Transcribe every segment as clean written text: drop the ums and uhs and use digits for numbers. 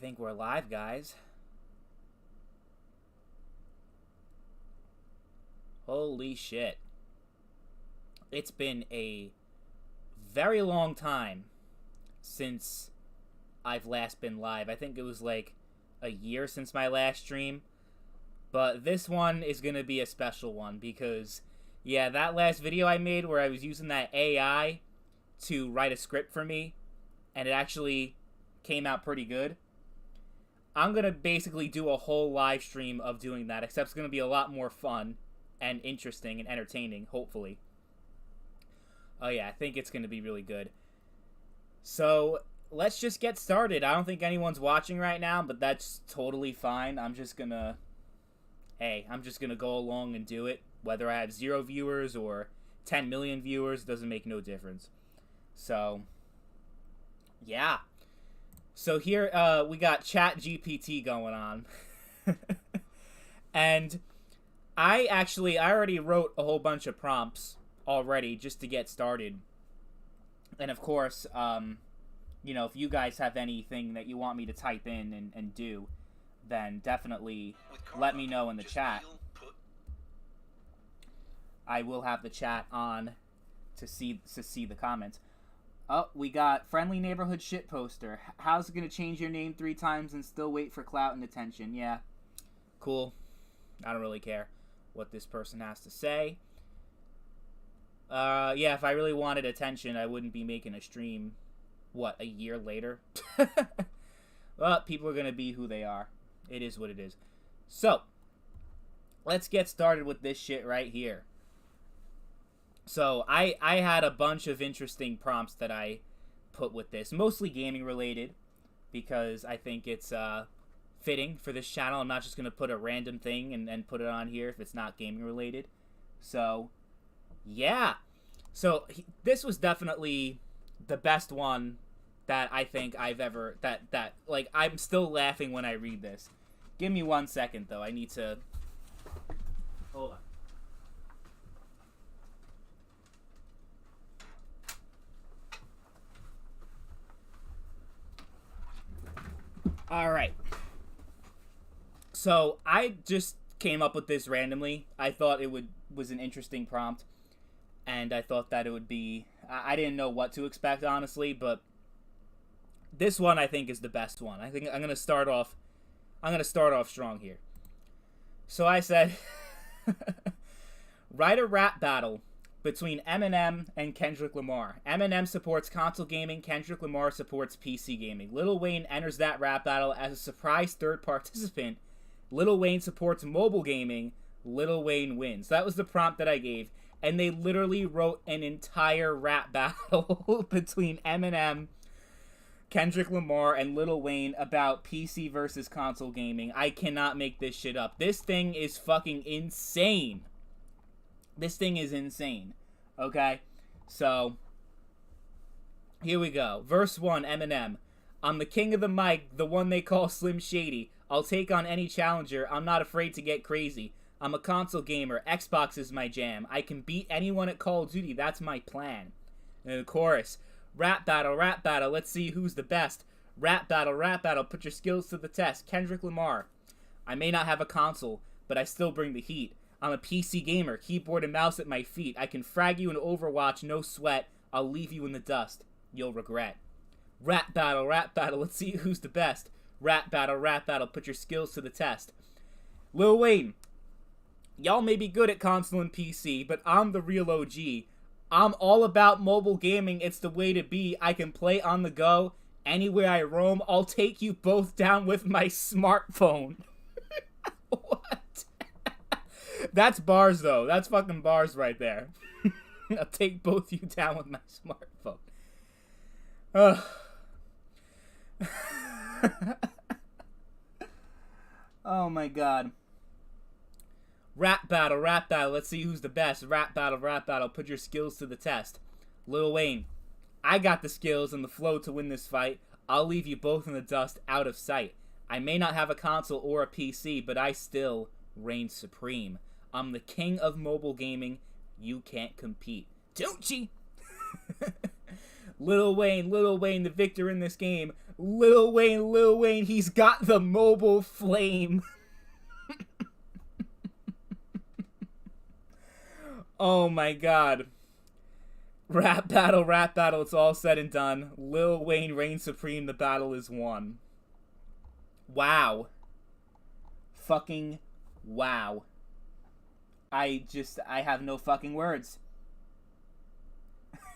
think we're live, guys. Holy shit. It's been a very long time since I've last been live. I think it was like a year since my last stream. But this one is going to be a special one because, yeah, that last video I made where I was using that AI to write a script for me, and it actually came out pretty good. I'm going to basically do a whole live stream of doing that, except it's going to be a lot more fun and interesting and entertaining, hopefully. Oh yeah, I think it's going to be really good. So, let's just get started. I don't think anyone's watching right now, but that's totally fine. I'm just going to go along and do it. Whether I have 0 viewers or 10 million viewers, doesn't make no difference. So, yeah. So here, we got ChatGPT going on. And I already wrote a whole bunch of prompts already just to get started. And of course, if you guys have anything that you want me to type in and do, then definitely let me know in the chat. I will have the chat on to see the comments. Oh, we got friendly neighborhood shit poster. How's it gonna change your name 3 times and still wait for clout and attention? Yeah, cool. I don't really care what this person has to say. Yeah, if I really wanted attention, I wouldn't be making a stream, a year later? Well, people are gonna be who they are. It is what it is. So, let's get started with this shit right here. So, I had a bunch of interesting prompts that I put with this. Mostly gaming related, because I think it's fitting for this channel. I'm not just going to put a random thing and put it on here if it's not gaming related. So, yeah. So, this was definitely the best one that I think I've ever... Like, I'm still laughing when I read this. Give me 1 second, though. I need to... Hold on. Alright. So, I just came up with this randomly. I thought it was an interesting prompt. And I thought that it would be... I didn't know what to expect, honestly, but... This one, I think, is the best one. I think I'm going to start off strong here. So I said... Write a rap battle between Eminem and Kendrick Lamar. Eminem supports console gaming, Kendrick Lamar supports PC gaming. Lil Wayne enters that rap battle as a surprise third participant. Lil Wayne supports mobile gaming, Lil Wayne wins. That was the prompt that I gave, and they literally wrote an entire rap battle between Eminem, Kendrick Lamar, and Lil Wayne about PC versus console gaming. I cannot make this shit up. This thing is fucking insane. This thing is insane. Okay? So, here we go. Verse 1, Eminem. I'm the king of the mic, the one they call Slim Shady. I'll take on any challenger. I'm not afraid to get crazy. I'm a console gamer. Xbox is my jam. I can beat anyone at Call of Duty. That's my plan. And the chorus. Rap battle, rap battle. Let's see who's the best. Rap battle, rap battle. Put your skills to the test. Kendrick Lamar. I may not have a console, but I still bring the heat. I'm a PC gamer, keyboard and mouse at my feet. I can frag you in Overwatch, no sweat. I'll leave you in the dust. You'll regret. Rap battle, let's see who's the best. Rap battle, put your skills to the test. Lil Wayne, y'all may be good at console and PC, but I'm the real OG. I'm all about mobile gaming, it's the way to be. I can play on the go, anywhere I roam. I'll take you both down with my smartphone. What? That's bars, though. That's fucking bars right there. I'll take both you down with my smartphone. Oh my god. Rap battle, let's see who's the best. Rap battle, put your skills to the test. Lil Wayne, I got the skills and the flow to win this fight. I'll leave you both in the dust, out of sight. I may not have a console or a PC, but I still reign supreme. I'm the king of mobile gaming. You can't compete. Don't ye? Lil Wayne, the victor in this game. Lil Wayne, he's got the mobile flame. Oh my god. Rap battle, it's all said and done. Lil Wayne reigns supreme, the battle is won. Wow. Fucking wow. I have no fucking words.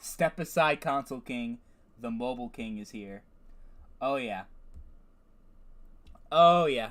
Step aside, Console King. The Mobile King is here. Oh yeah. Oh yeah.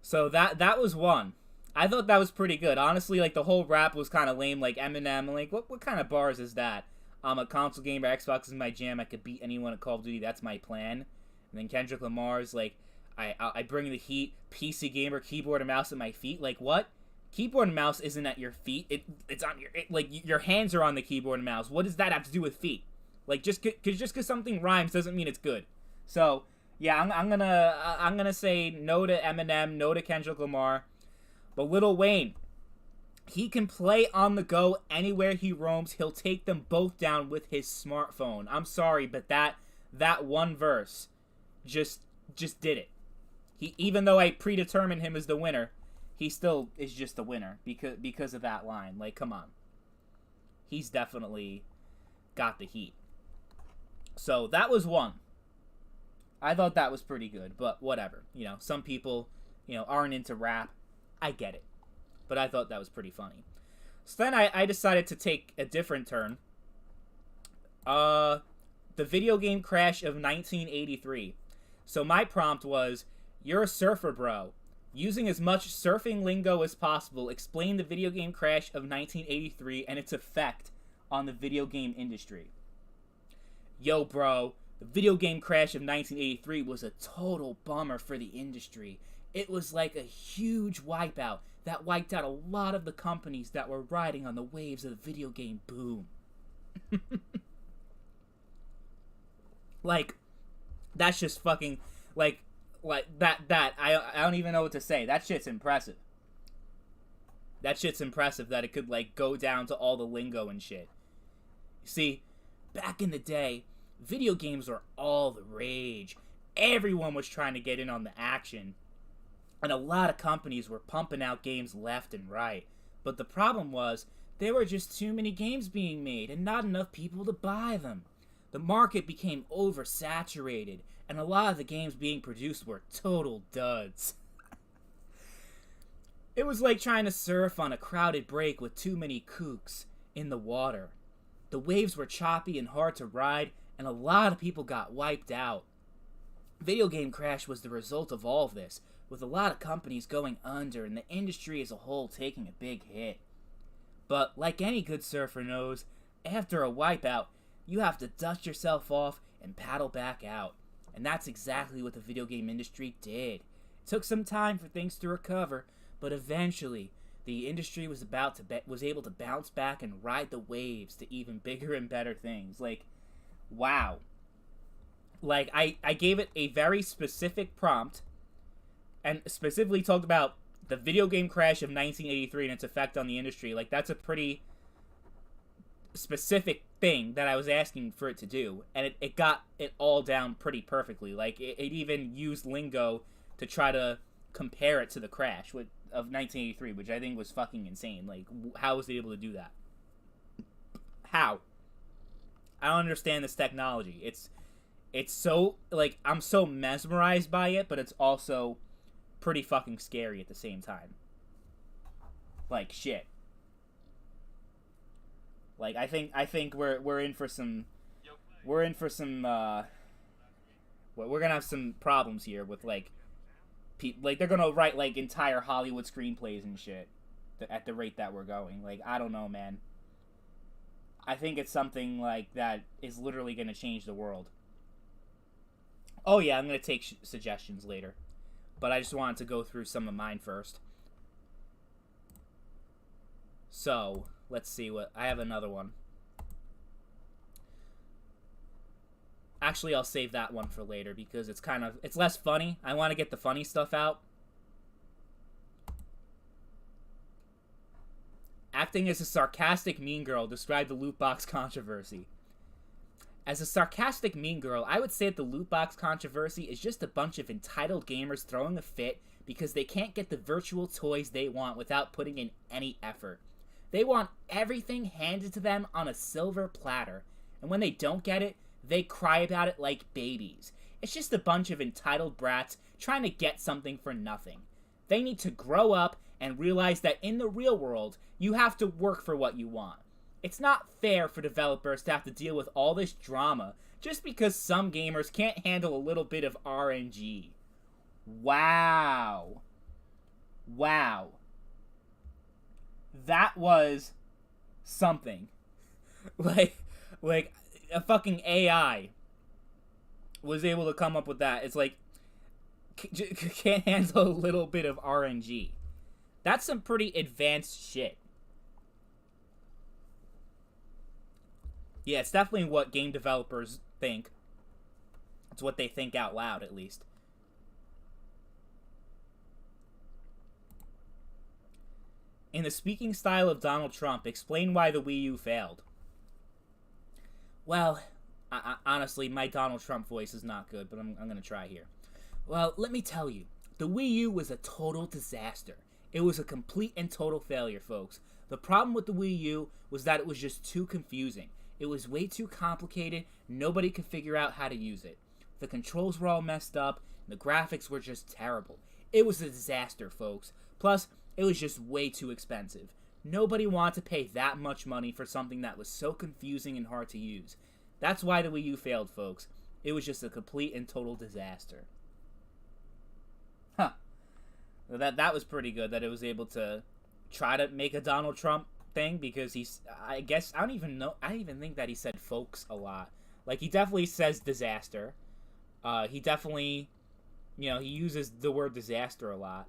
So that was one. I thought that was pretty good. Honestly, like, the whole rap was kind of lame. Like, Eminem, like, what kind of bars is that? I'm a console gamer, Xbox is my jam, I could beat anyone at Call of Duty, that's my plan. And then Kendrick Lamar's like, I bring the heat, PC gamer, keyboard and mouse at my feet. Like, what? Keyboard and mouse isn't at your feet. It's on your, like, your hands are on the keyboard and mouse. What does that have to do with feet? Like, just cause something rhymes doesn't mean it's good. So, yeah, I'm gonna say no to Eminem, no to Kendrick Lamar. But Lil Wayne, he can play on the go anywhere he roams. He'll take them both down with his smartphone. I'm sorry, but that one verse just did it. Even though I predetermined him as the winner, he still is just the winner because of that line. Like, come on. He's definitely got the heat. So that was one. I thought that was pretty good, but whatever. You know, some people, aren't into rap. I get it. But I thought that was pretty funny. So then I decided to take a different turn. The video game crash of 1983. So my prompt was, you're a surfer, bro. Using as much surfing lingo as possible, explain the video game crash of 1983 and its effect on the video game industry. Yo, bro, the video game crash of 1983 was a total bummer for the industry. It was like a huge wipeout that wiped out a lot of the companies that were riding on the waves of the video game boom. Like, that's just fucking, like that, I don't even know what to say. That shit's impressive. That shit's impressive that it could, like, go down to all the lingo and shit. See, back in the day, video games were all the rage. Everyone was trying to get in on the action. And a lot of companies were pumping out games left and right. But the problem was, there were just too many games being made and not enough people to buy them. The market became oversaturated, and a lot of the games being produced were total duds. It was like trying to surf on a crowded break with too many kooks in the water. The waves were choppy and hard to ride, and a lot of people got wiped out. Video game crash was the result of all of this, with a lot of companies going under and the industry as a whole taking a big hit. But like any good surfer knows, after a wipeout, you have to dust yourself off and paddle back out. And that's exactly what the video game industry did. It took some time for things to recover, but eventually, the industry was able to bounce back and ride the waves to even bigger and better things. Like, wow. Like, I gave it a very specific prompt, and specifically talked about the video game crash of 1983 and its effect on the industry. Like, that's a pretty specific thing that I was asking for it to do, and it got it all down pretty perfectly. Like, it even used lingo to try to compare it to the crash of 1983, which I think was fucking insane. Like, how was it able to do that? How? I don't understand this technology. It's so, like, I'm so mesmerized by it, but it's also pretty fucking scary at the same time. Like, shit. Like, I think we're in for some we're gonna have some problems here with, like, like, they're gonna write, like, entire Hollywood screenplays and shit at the rate that we're going. Like, I don't know, man. I think it's something like that is literally gonna change the world. Oh yeah, I'm gonna take suggestions later, but I just wanted to go through some of mine first. So, let's see what... I have another one. Actually, I'll save that one for later because it's kind of... It's less funny. I want to get the funny stuff out. acting as a sarcastic mean girl, described the loot box controversy. As a sarcastic mean girl, I would say that the loot box controversy is just a bunch of entitled gamers throwing a fit because they can't get the virtual toys they want without putting in any effort. They want everything handed to them on a silver platter, and when they don't get it, they cry about it like babies. It's just a bunch of entitled brats trying to get something for nothing. They need to grow up and realize that in the real world, you have to work for what you want. It's not fair for developers to have to deal with all this drama just because some gamers can't handle a little bit of RNG. Wow. Wow. That was something. Like a fucking AI was able to come up with that. It's like, can't handle a little bit of RNG. That's some pretty advanced shit. Yeah, it's definitely what game developers think. It's what they think out loud, at least. In the speaking style of Donald Trump, explain why the Wii U failed. Well, honestly, my Donald Trump voice is not good, but I'm going to try here. Well, let me tell you, the Wii U was a total disaster. It was a complete and total failure, folks. The problem with the Wii U was that it was just too confusing. It was way too complicated. Nobody could figure out how to use it. The controls were all messed up. And the graphics were just terrible. It was a disaster, folks. Plus, it was just way too expensive. Nobody wanted to pay that much money for something that was so confusing and hard to use. That's why the Wii U failed, folks. It was just a complete and total disaster. Huh. That was pretty good that it was able to try to make a Donald Trump thing, because I don't even think that he said folks a lot. Like, he definitely says disaster. He definitely, he uses the word disaster a lot.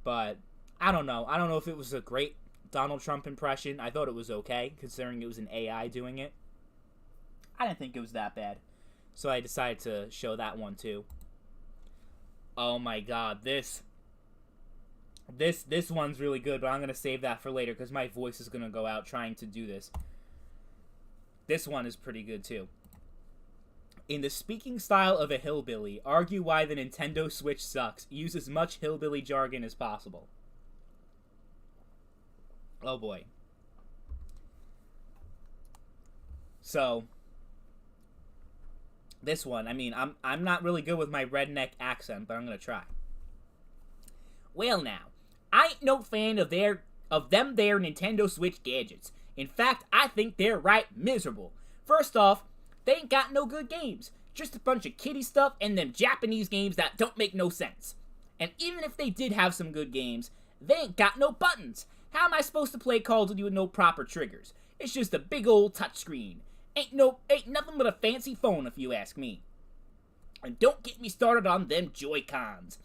But I don't know if it was a great Donald Trump impression. I thought it was okay, considering it was an AI doing it. I didn't think it was that bad. So I decided to show that one too. Oh my god, this one's really good, but I'm going to save that for later because my voice is going to go out trying to do this. This one is pretty good too. In the speaking style of a hillbilly, argue why the Nintendo Switch sucks. Use as much hillbilly jargon as possible. Oh boy. So, this one, I mean, I'm not really good with my redneck accent, but I'm going to try. Well now, I ain't no fan of them Nintendo Switch gadgets. In fact, I think they're right miserable. First off, they ain't got no good games. Just a bunch of kiddie stuff and them Japanese games that don't make no sense. And even if they did have some good games, they ain't got no buttons. How am I supposed to play Call of Duty with no proper triggers? It's just a big old touchscreen. Ain't nothing but a fancy phone if you ask me. And don't get me started on them Joy-Cons.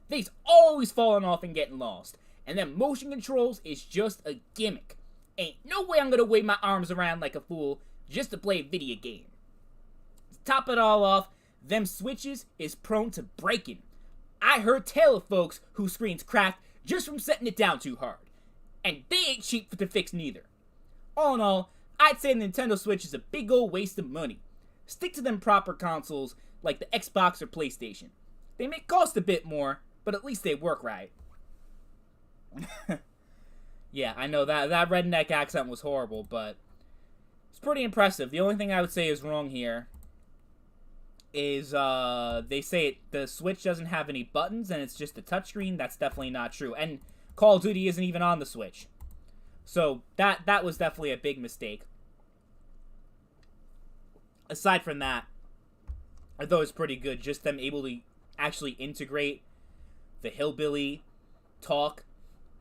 They's always falling off and getting lost. And them motion controls is just a gimmick. Ain't no way I'm gonna wave my arms around like a fool just to play a video game. To top it all off, them switches is prone to breaking. I heard tell of folks whose screens cracked just from setting it down too hard. And they ain't cheap to fix neither. All in all, I'd say the Nintendo Switch is a big old waste of money. Stick to them proper consoles like the Xbox or PlayStation. They may cost a bit more, but at least they work right. Yeah, I know that redneck accent was horrible, but it's pretty impressive. The only thing I would say is wrong here is they say the Switch doesn't have any buttons and it's just a touchscreen. That's definitely not true. And Call of Duty isn't even on the Switch. So that was definitely a big mistake. Aside from that, I thought it was pretty good. Just them able to actually integrate the hillbilly talk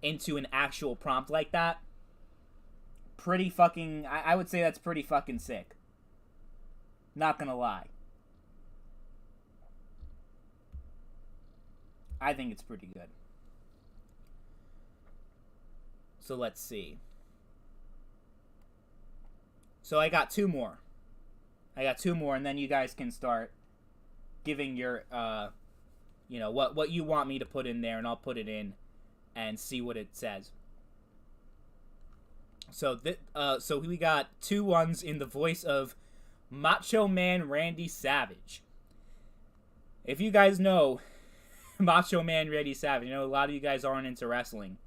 into an actual prompt like that. Pretty fucking... I would say that's pretty fucking sick. Not gonna lie. I think it's pretty good. So let's see. So I got two more. And then you guys can start giving your, what you want me to put in there, and I'll put it in and see what it says. So we got 2-1s in the voice of Macho Man Randy Savage. If you guys know Macho Man Randy Savage, you know a lot of you guys aren't into wrestling.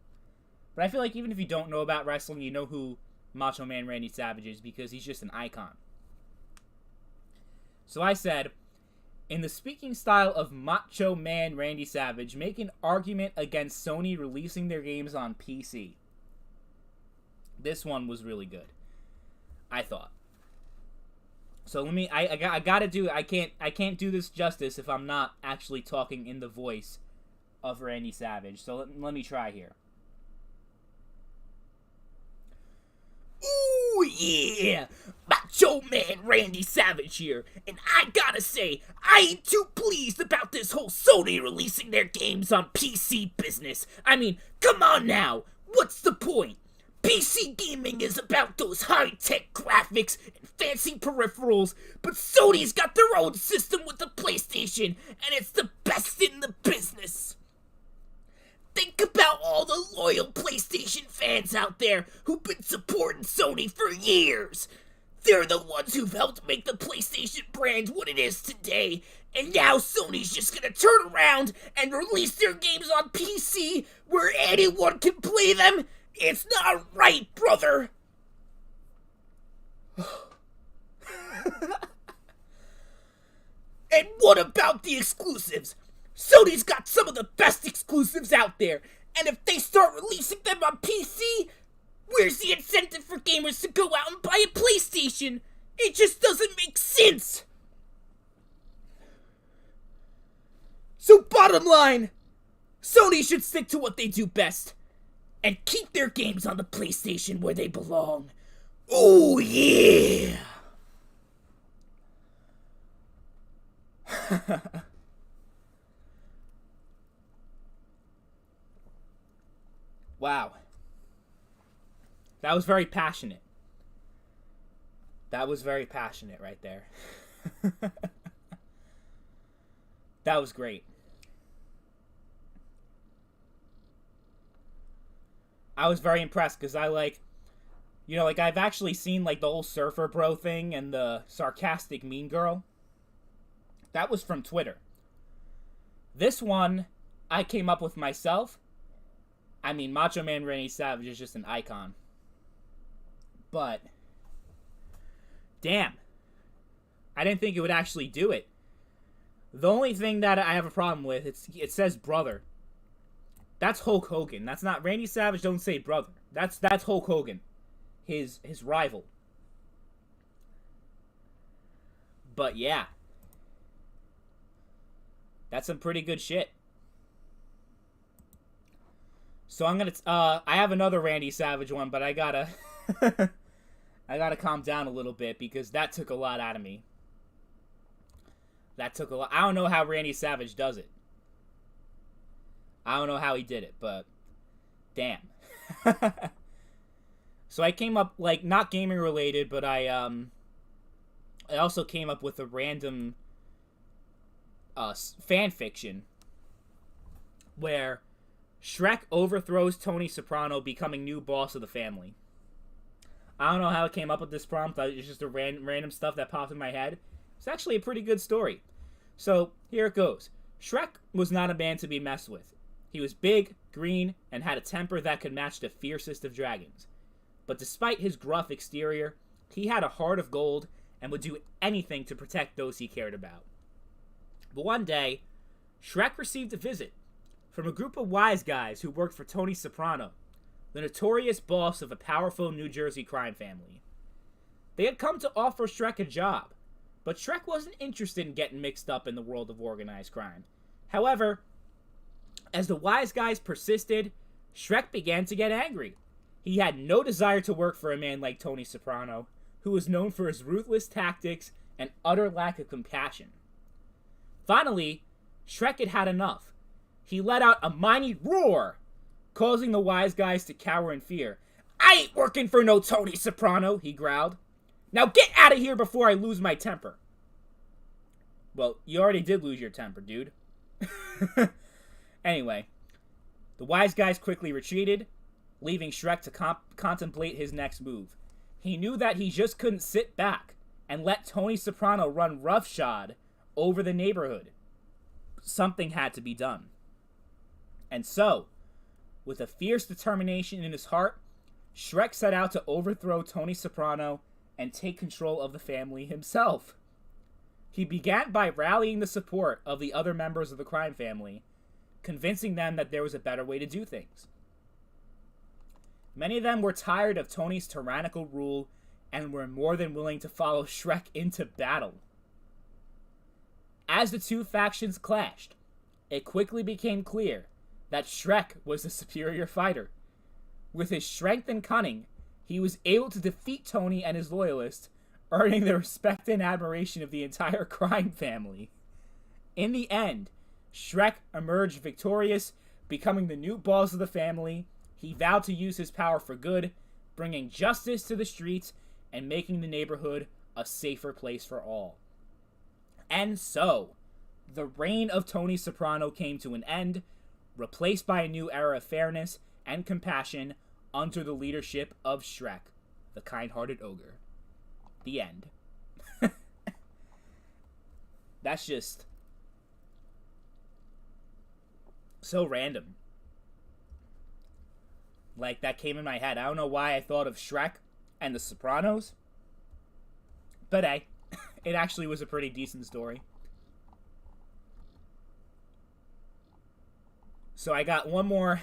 But I feel like even if you don't know about wrestling, you know who Macho Man Randy Savage is because he's just an icon. So I said, in the speaking style of Macho Man Randy Savage, make an argument against Sony releasing their games on PC. This one was really good, I thought. So I gotta do it. I can't do this justice if I'm not actually talking in the voice of Randy Savage. So let me try here. Ooh, yeah! Macho Man Randy Savage here, and I gotta say, I ain't too pleased about this whole Sony releasing their games on PC business. I mean, come on now, what's the point? PC gaming is about those high-tech graphics and fancy peripherals, but Sony's got their own system with the PlayStation, and it's the best in the business. Think about all the loyal PlayStation fans out there who've been supporting Sony for years. They're the ones who've helped make the PlayStation brand what it is today, and now Sony's just gonna turn around and release their games on PC where anyone can play them? It's not right, brother! And what about the exclusives? Sony's got some of the best exclusives out there, and if they start releasing them on PC, where's the incentive for gamers to go out and buy a PlayStation? It just doesn't make sense! So bottom line, Sony should stick to what they do best, and keep their games on the PlayStation where they belong. Oh yeah! Wow. That was very passionate. That was very passionate right there. That was great. I was very impressed because I've actually seen the whole surfer bro thing and the sarcastic mean girl. That was from Twitter. This one I came up with myself. I mean, Macho Man Randy Savage is just an icon. But, damn. I didn't think it would actually do it. The only thing that I have a problem with, it says brother. That's Hulk Hogan. That's not Randy Savage. Don't say brother. That's Hulk Hogan, his rival. But yeah, that's some pretty good shit. So I'm gonna. I have another Randy Savage one, but I gotta. I gotta calm down a little bit because that took a lot out of me. That took a lot. I don't know how Randy Savage does it. I don't know how he did it, but damn. So I came up, not gaming related, but I also came up with a random fan fiction where Shrek overthrows Tony Soprano, becoming new boss of the family. I don't know how I came up with this prompt. It's just a random stuff that popped in my head. It's actually a pretty good story. So here it goes. Shrek was not a man to be messed with. He was big, green, and had a temper that could match the fiercest of dragons. But despite his gruff exterior, he had a heart of gold and would do anything to protect those he cared about. But one day, Shrek received a visit from a group of wise guys who worked for Tony Soprano, the notorious boss of a powerful New Jersey crime family. They had come to offer Shrek a job, but Shrek wasn't interested in getting mixed up in the world of organized crime. However, as the wise guys persisted, Shrek began to get angry. He had no desire to work for a man like Tony Soprano, who was known for his ruthless tactics and utter lack of compassion. Finally, Shrek had had enough. He let out a mighty roar, causing the wise guys to cower in fear. "I ain't working for no Tony Soprano," he growled. "Now get out of here before I lose my temper." Well, you already did lose your temper, dude. Anyway, the wise guys quickly retreated, leaving Shrek to contemplate his next move. He knew that he just couldn't sit back and let Tony Soprano run roughshod over the neighborhood. Something had to be done. And so, with a fierce determination in his heart, Shrek set out to overthrow Tony Soprano and take control of the family himself. He began by rallying the support of the other members of the crime family, convincing them that there was a better way to do things. Many of them were tired of Tony's tyrannical rule and were more than willing to follow Shrek into battle. As the two factions clashed, it quickly became clear that Shrek was the superior fighter. With his strength and cunning, he was able to defeat Tony and his loyalists, earning the respect and admiration of the entire crime family. In the end, Shrek emerged victorious, becoming the new boss of the family. He vowed to use his power for good, bringing justice to the streets and making the neighborhood a safer place for all. And so, the reign of Tony Soprano came to an end, replaced by a new era of fairness and compassion under the leadership of Shrek, the kind-hearted ogre. The end. That's just so random. Like, that came in my head. I don't know why I thought of Shrek and The Sopranos, but hey, it actually was a pretty decent story. So I got one more.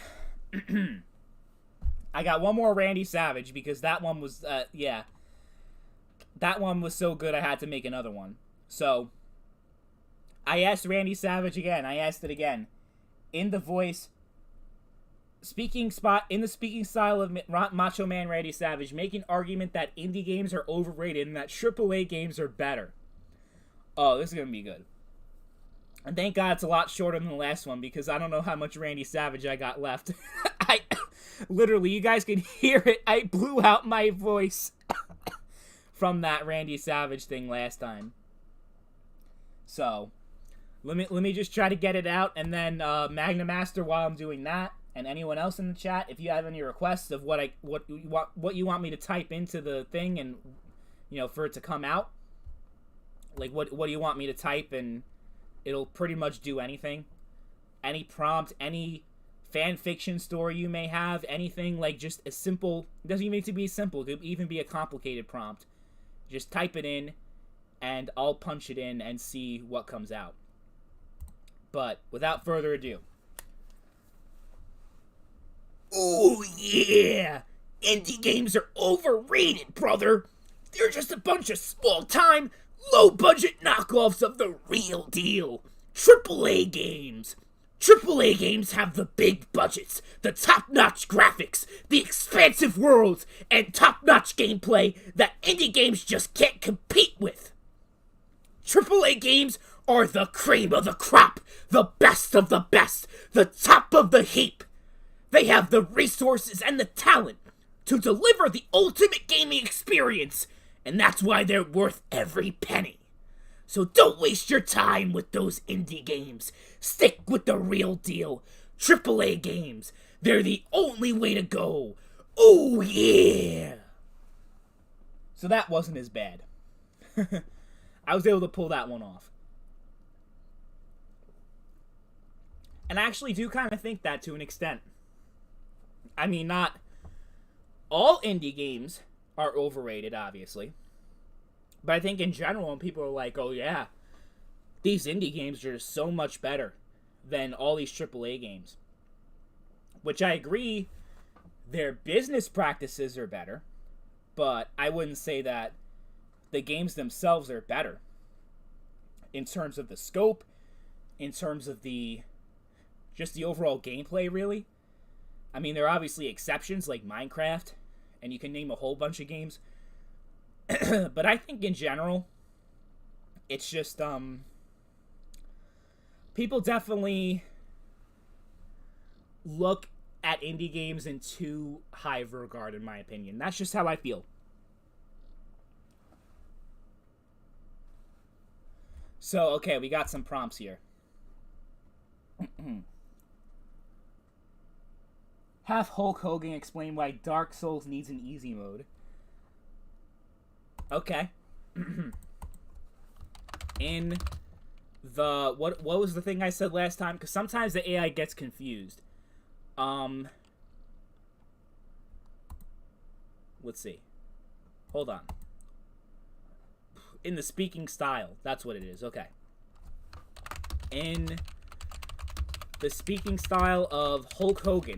I got one more Randy Savage because that one was, that one was so good I had to make another one. So I asked Randy Savage again. I asked it again in the voice, speaking style of Macho Man Randy Savage, making argument that indie games are overrated and that AAA games are better. Oh, this is gonna be good. And thank God it's a lot shorter than the last one because I don't know how much Randy Savage I got left. I literally, you guys can hear it. I blew out my voice from that Randy Savage thing last time. So, let me just try to get it out, and then Magna Master while I'm doing that, and anyone else in the chat, if you have any requests of what you want me to type into the thing, and for it to come out, like what do you want me to type, and it'll pretty much do anything. Any prompt, any fan fiction story you may have, anything like just a simple, it doesn't even need to be simple, it could even be a complicated prompt. Just type it in, and I'll punch it in and see what comes out. But without further ado. Oh yeah! Indie games are overrated, brother! They're just a bunch of small-time, low-budget knockoffs of the real deal. AAA games. AAA games have the big budgets, the top-notch graphics, the expansive worlds, and top-notch gameplay that indie games just can't compete with. AAA games are the cream of the crop, the best of the best, the top of the heap. They have the resources and the talent to deliver the ultimate gaming experience, and that's why they're worth every penny. So don't waste your time with those indie games. Stick with the real deal. AAA games. They're the only way to go. Oh yeah! So that wasn't as bad. I was able to pull that one off. And I actually do kind of think that to an extent. I mean, not all indie games are overrated, obviously. But I think in general, when people are like, oh yeah, these indie games are just so much better than all these AAA games. Which I agree, their business practices are better. But I wouldn't say that the games themselves are better. In terms of the scope, in terms of just the overall gameplay, really. I mean, there are obviously exceptions like Minecraft, and you can name a whole bunch of games. But I think in general, it's just, people definitely look at indie games in too high of a regard, in my opinion. That's just how I feel. So, okay, we got some prompts here. Have Hulk Hogan explain why Dark Souls needs an easy mode. Okay. In the what was the thing I said last time? Because sometimes the AI gets confused. Let's see. Hold on. In the speaking style. That's what it is. Okay. In the speaking style of Hulk Hogan.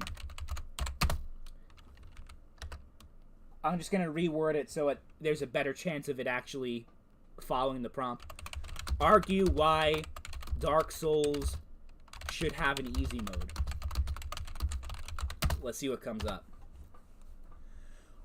I'm just going to reword it so there's a better chance of it actually following the prompt. Argue why Dark Souls should have an easy mode. Let's see what comes up.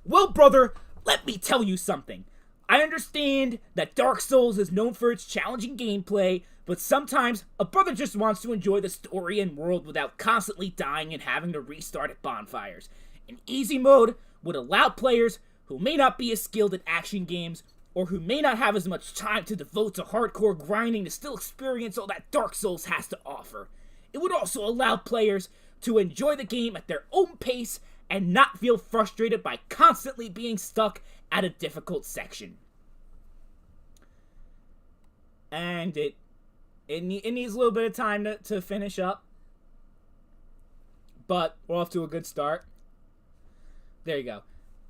Well, brother, let me tell you something. I understand that Dark Souls is known for its challenging gameplay, but sometimes a brother just wants to enjoy the story and world without constantly dying and having to restart at bonfires. An easy mode would allow players who may not be as skilled at action games or who may not have as much time to devote to hardcore grinding to still experience all that Dark Souls has to offer. It would also allow players to enjoy the game at their own pace and not feel frustrated by constantly being stuck at a difficult section. And it needs a little bit of time to finish up. But we're off to a good start. There you go.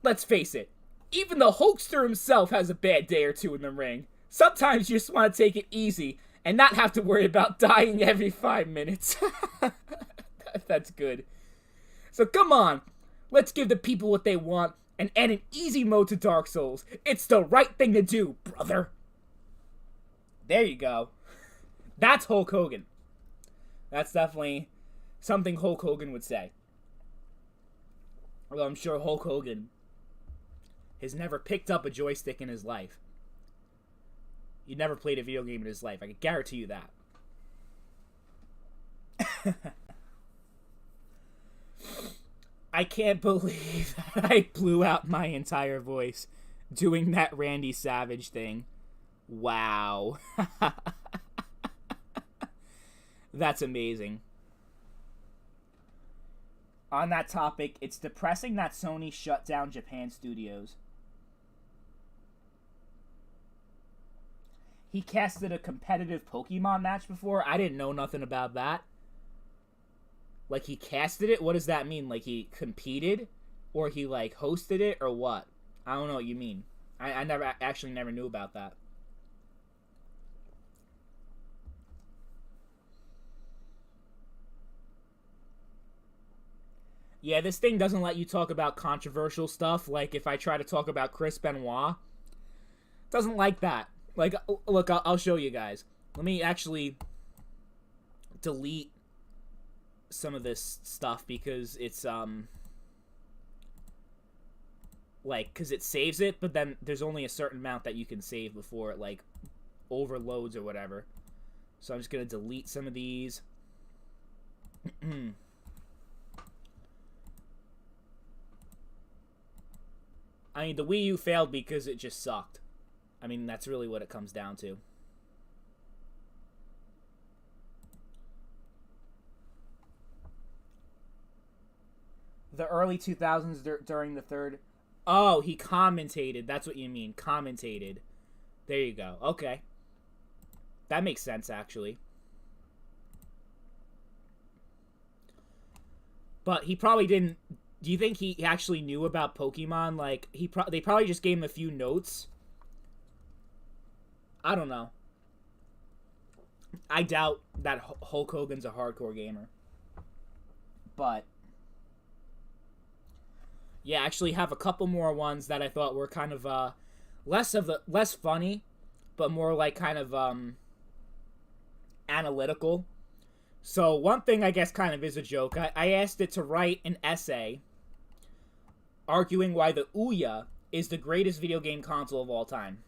Let's face it. Even the Hulkster himself has a bad day or two in the ring. Sometimes you just want to take it easy and not have to worry about dying every 5 minutes. That's good. So come on. Let's give the people what they want and add an easy mode to Dark Souls. It's the right thing to do, brother. There you go. That's Hulk Hogan. That's definitely something Hulk Hogan would say. Although I'm sure Hulk Hogan has never picked up a joystick in his life. He never played a video game in his life. I can guarantee you that. I can't believe that I blew out my entire voice doing that Randy Savage thing. Wow. That's amazing. On that topic, it's depressing that Sony shut down Japan studios. He casted a competitive Pokemon match before. I didn't know nothing about that. Like, he casted it? What does that mean? Like, he competed? Or he, like, hosted it? Or what? I don't know what you mean. I never knew about that. Yeah, this thing doesn't let you talk about controversial stuff. Like, if I try to talk about Chris Benoit, it doesn't like that. Like, look, I'll show you guys. Let me actually delete some of this stuff because it's, like, because it saves it, but then there's only a certain amount that you can save before it, like, overloads or whatever. So I'm just going to delete some of these. I mean, the Wii U failed because it just sucked. I mean, that's really what it comes down to. The early 2000s during the third... Oh, he commentated. That's what you mean. Commentated. There you go. Okay. That makes sense, actually. But he probably didn't... Do you think he actually knew about Pokemon? Like, they probably just gave him a few notes. I don't know. I doubt that Hulk Hogan's a hardcore gamer. But yeah, actually have a couple more ones that I thought were kind of less funny, but more like kind of analytical. So one thing I guess kind of is a joke. I asked it to write an essay arguing why the Ouya is the greatest video game console of all time.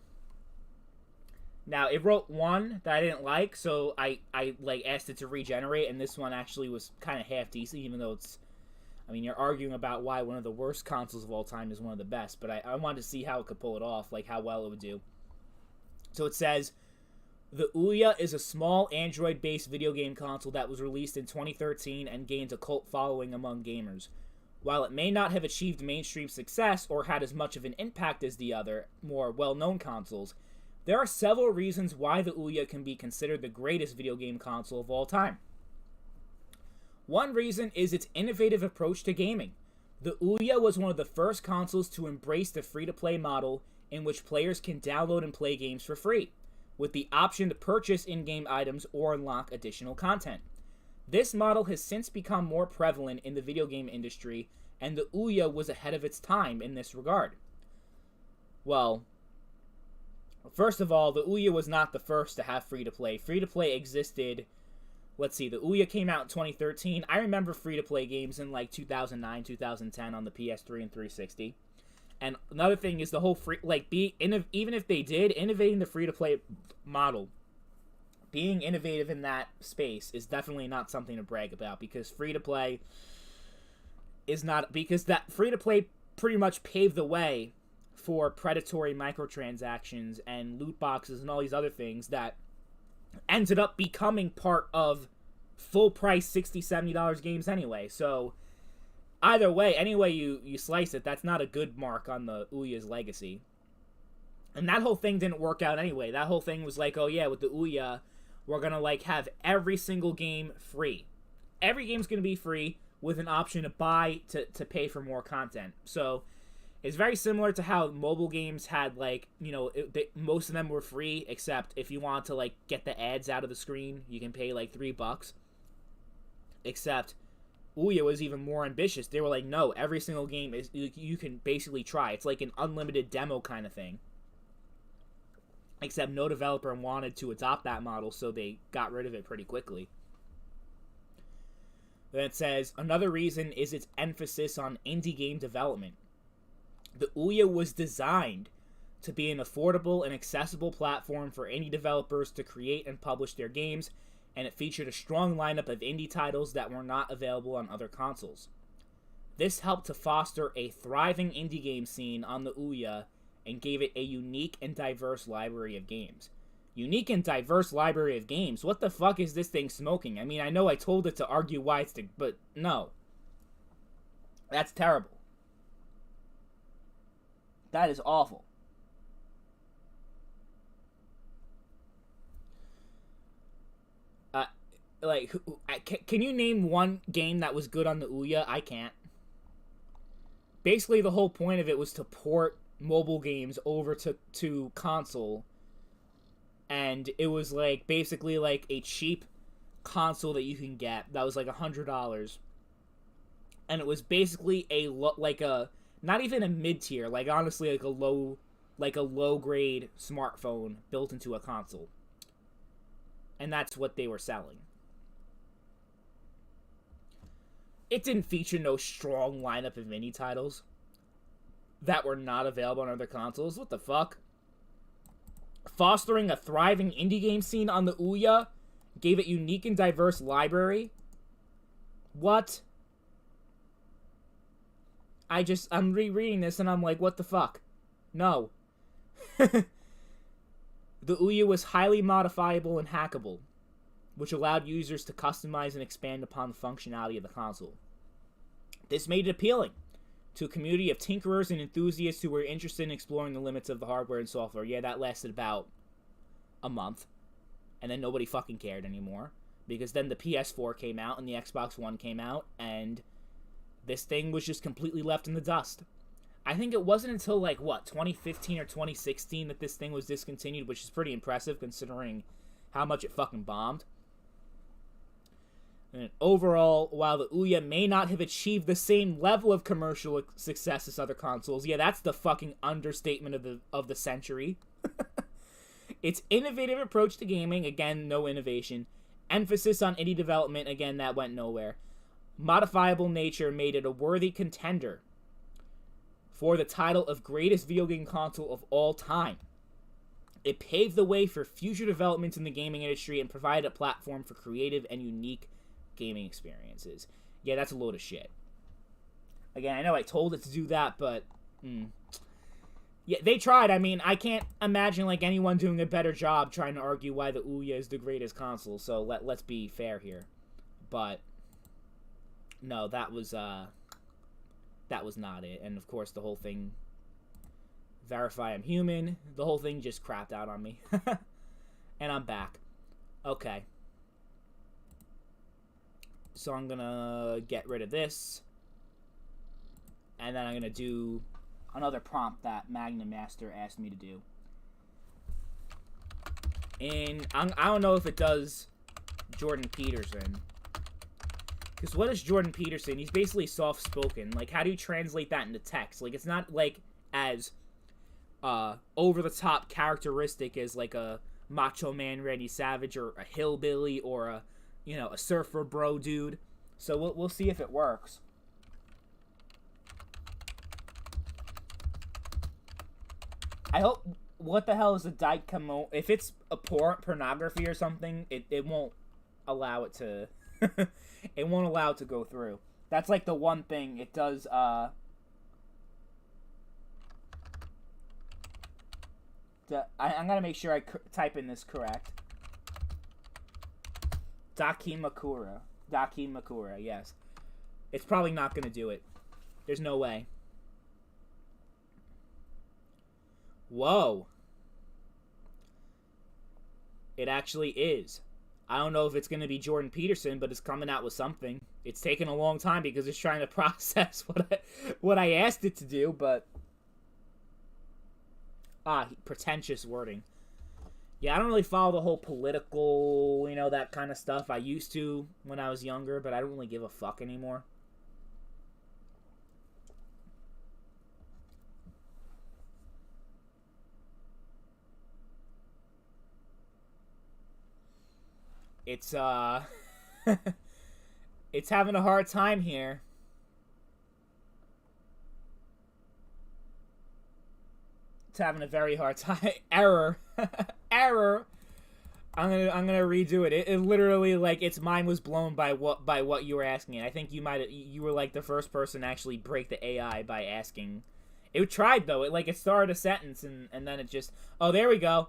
Now, it wrote one that I didn't like, so I like asked it to regenerate, and this one actually was kind of half decent, even though it's... I mean, you're arguing about why one of the worst consoles of all time is one of the best, but I wanted to see how it could pull it off, like how well it would do. So it says, the Ouya is a small Android-based video game console that was released in 2013 and gained a cult following among gamers. While it may not have achieved mainstream success or had as much of an impact as the other, more well-known consoles, there are several reasons why the Ouya can be considered the greatest video game console of all time. One reason is its innovative approach to gaming. The Ouya was one of the first consoles to embrace the free-to-play model in which players can download and play games for free, with the option to purchase in-game items or unlock additional content. This model has since become more prevalent in the video game industry, and the Ouya was ahead of its time in this regard. Well, first of all, the Ouya was not the first to have free-to-play. Free-to-play existed, let's see, the Ouya came out in 2013. I remember free-to-play games in like 2009, 2010 on the PS3 and 360. And another thing is the whole free, like, even if they did, innovating the free-to-play model, being innovative in that space is definitely not something to brag about, because free-to-play is not, because that free-to-play pretty much paved the way for predatory microtransactions and loot boxes and all these other things that ended up becoming part of full-price $60, $70 games anyway. So either way, any way you slice it, that's not a good mark on the Ouya's legacy. And that whole thing didn't work out anyway. That whole thing was like, oh yeah, with the Ouya, we're gonna like have every single game free. Every game's gonna be free with an option to buy to pay for more content. So it's very similar to how mobile games had, like, you know, most of them were free, except if you want to like get the ads out of the screen, you can pay like $3. Except Ouya was even more ambitious. They were like, no, every single game is you can basically try. It's like an unlimited demo kind of thing. Except no developer wanted to adopt that model, so they got rid of it pretty quickly. Then it says, another reason is its emphasis on indie game development. The Ouya was designed to be an affordable and accessible platform for indie developers to create and publish their games, and it featured a strong lineup of indie titles that were not available on other consoles. This helped to foster a thriving indie game scene on the Ouya and gave it a unique and diverse library of games. Unique and diverse library of games? What the fuck is this thing smoking? I mean, I know I told it to argue why it's but no. That's terrible. That is awful. Like, can you name one game that was good on the Ouya? I can't. Basically, the whole point of it was to port mobile games over to console, and it was like basically like a cheap console that you can get that was like $100, and it was basically like a not even a mid-tier, like honestly like a low grade smartphone built into a console, and that's what they were selling. It didn't feature no strong lineup of indie titles that were not available on other consoles. What the fuck? Fostering a thriving indie game scene on the Ouya gave it unique and diverse library. What? I'm rereading this and I'm like, what the fuck? No. The Ouya was highly modifiable and hackable, which allowed users to customize and expand upon the functionality of the console. This made it appealing to a community of tinkerers and enthusiasts who were interested in exploring the limits of the hardware and software. Yeah, that lasted about a month, and then nobody fucking cared anymore, because then the PS4 came out and the Xbox One came out, and this thing was just completely left in the dust. I think it wasn't until, like, what, 2015 or 2016 that this thing was discontinued, which is pretty impressive considering how much it fucking bombed. And overall, while the Ouya may not have achieved the same level of commercial success as other consoles, yeah, that's the fucking understatement of the century. Its innovative approach to gaming, again, no innovation. Emphasis on indie development, again, that went nowhere. Modifiable nature made it a worthy contender for the title of greatest video game console of all time. It paved the way for future developments in the gaming industry and provided a platform for creative and unique gaming experiences. Yeah, that's a load of shit. Again, I know I told it to do that, but yeah, they tried. I mean, I can't imagine like anyone doing a better job trying to argue why the Ouya is the greatest console. So let's be fair here. But no, that was that was not it. And of course, the whole thing, verify I'm human, the whole thing just crapped out on me. And I'm back. Okay. So I'm gonna get rid of this. And then I'm gonna do another prompt that MagnaMaster asked me to do. And I don't know if it does Jordan Peterson. Because what is Jordan Peterson? He's basically soft-spoken. Like, how do you translate that into text? Like, it's not, like, as over-the-top characteristic as, like, a Macho Man Randy Savage or a hillbilly or a, you know, a surfer bro dude. So we'll see if it works. I hope... What the hell is a daikamo? If it's a pornography or something, it won't allow it to... it won't allow it to go through. That's like the one thing it does, I'm gonna make sure I type in this correct. Dakimakura. Dakimakura, yes. It's probably not gonna do it. There's no way. Whoa. It actually is. I don't know if it's going to be Jordan Peterson, but it's coming out with something. It's taken a long time because it's trying to process what I asked it to do, but... pretentious wording. Yeah, I don't really follow the whole political, you know, that kind of stuff. I used to when I was younger, but I don't really give a fuck anymore. It's, it's having a hard time here. It's having a very hard time. Error. Error. I'm gonna redo it. It literally, like, its mind was blown by what you were asking. I think you were like the first person to actually break the AI by asking. It tried though. It started a sentence and then it just, oh, there we go.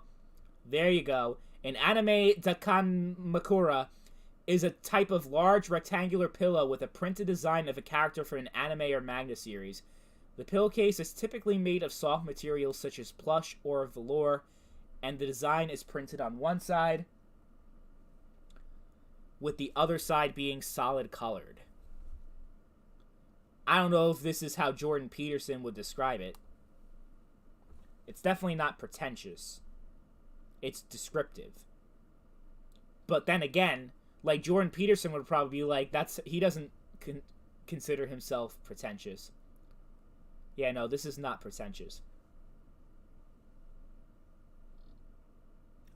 There you go. An anime dakimakura is a type of large rectangular pillow with a printed design of a character for an anime or manga series. The pillowcase is typically made of soft materials such as plush or velour, and the design is printed on one side, with the other side being solid colored. I don't know if this is how Jordan Peterson would describe it. It's definitely not pretentious. It's descriptive. But then again, like, Jordan Peterson would probably be like, he doesn't consider himself pretentious. Yeah, no, this is not pretentious.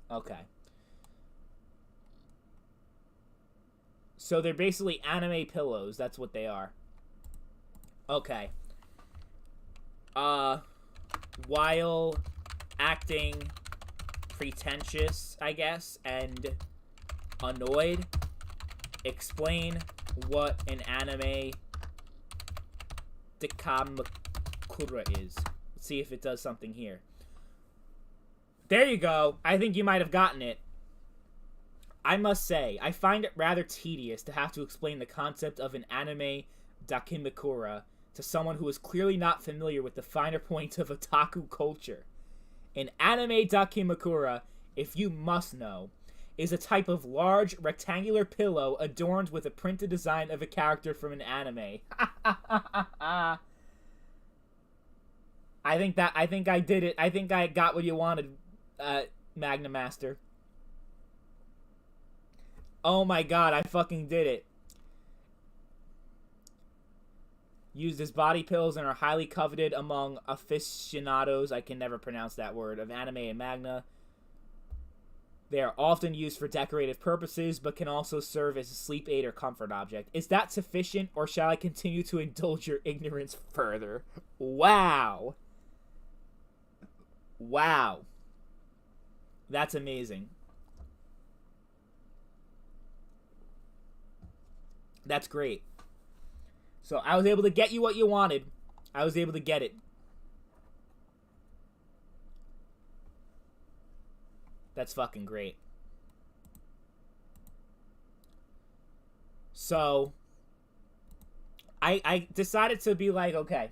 Okay. So they're basically anime pillows. That's what they are. Okay. While acting pretentious, I guess, and annoyed, explain what an anime dakimakura is. Let's see if it does something here. There you go. I think you might have gotten it. I must say, I find it rather tedious to have to explain the concept of an anime dakimakura to someone who is clearly not familiar with the finer points of otaku culture. An anime dakimakura, if you must know, is a type of large rectangular pillow adorned with a printed design of a character from an anime. I think I did it. I think I got what you wanted, MagnaMaster. Oh my god, I fucking did it. Used as body pills and are highly coveted among aficionados, I can never pronounce that word, of anime and manga. They are often used for decorative purposes, but can also serve as a sleep aid or comfort object. Is that sufficient, or shall I continue to indulge your ignorance further? Wow. Wow. That's amazing. That's great. So I was able to get you what you wanted. I was able to get it. That's fucking great. So I decided to be like, okay,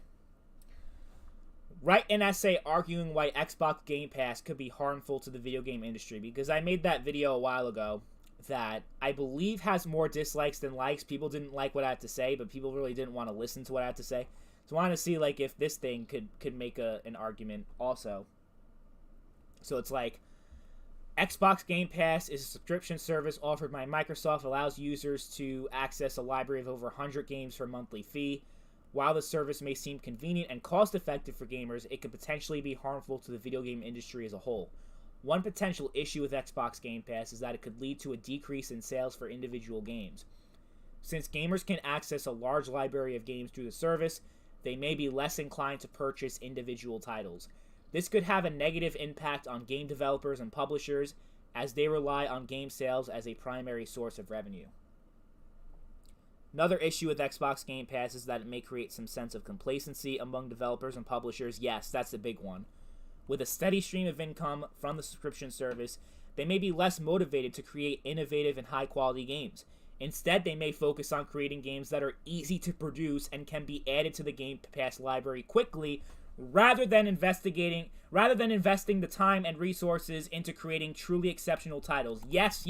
write an essay arguing why Xbox Game Pass could be harmful to the video game industry, because I made that video a while ago that I believe has more dislikes than likes. People didn't like what I had to say, but people really didn't want to listen to what I had to say. So I wanted to see like if this thing could make an argument also. So it's like, Xbox Game Pass is a subscription service offered by Microsoft, allows users to access a library of over 100 games for a monthly fee. While the service may seem convenient and cost-effective for gamers, it could potentially be harmful to the video game industry as a whole. One potential issue with Xbox Game Pass is that it could lead to a decrease in sales for individual games. Since gamers can access a large library of games through the service, they may be less inclined to purchase individual titles. This could have a negative impact on game developers and publishers, as they rely on game sales as a primary source of revenue. Another issue with Xbox Game Pass is that it may create some sense of complacency among developers and publishers. Yes, that's the big one. With a steady stream of income from the subscription service, they may be less motivated to create innovative and high-quality games. Instead, they may focus on creating games that are easy to produce and can be added to the Game Pass library quickly, rather than investing the time and resources into creating truly exceptional titles. Yes.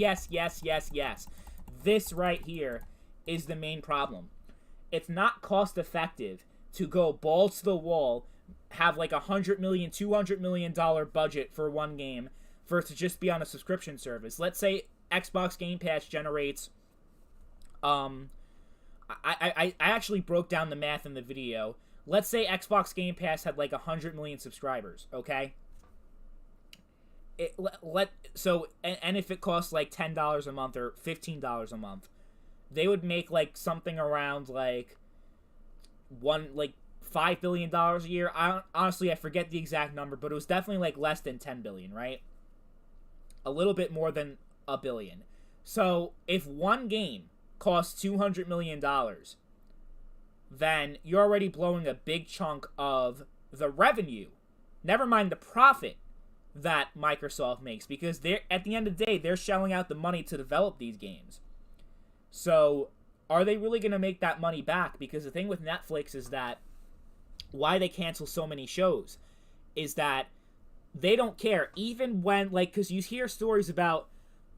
This right here is the main problem. It's not cost effective to go balls to the wall, have like $100 million, $200 million budget for one game, for it to just be on a subscription service. Let's say Xbox Game Pass generates, I actually broke down the math in the video. Let's say Xbox Game Pass had like 100 million subscribers, okay? And if it costs like $10 a month or $15 a month, they would make like something around like $5 billion a year. Honestly, I forget the exact number, but it was definitely like less than 10 billion, right? A little bit more than a billion. So if one game costs $200 million, then you're already blowing a big chunk of the revenue. Never mind the profit that Microsoft makes, because they're, at the end of the day, they're shelling out the money to develop these games. So are they really going to make that money back? Because the thing with Netflix is that why they cancel so many shows is that they don't care. Even when, like, because you hear stories about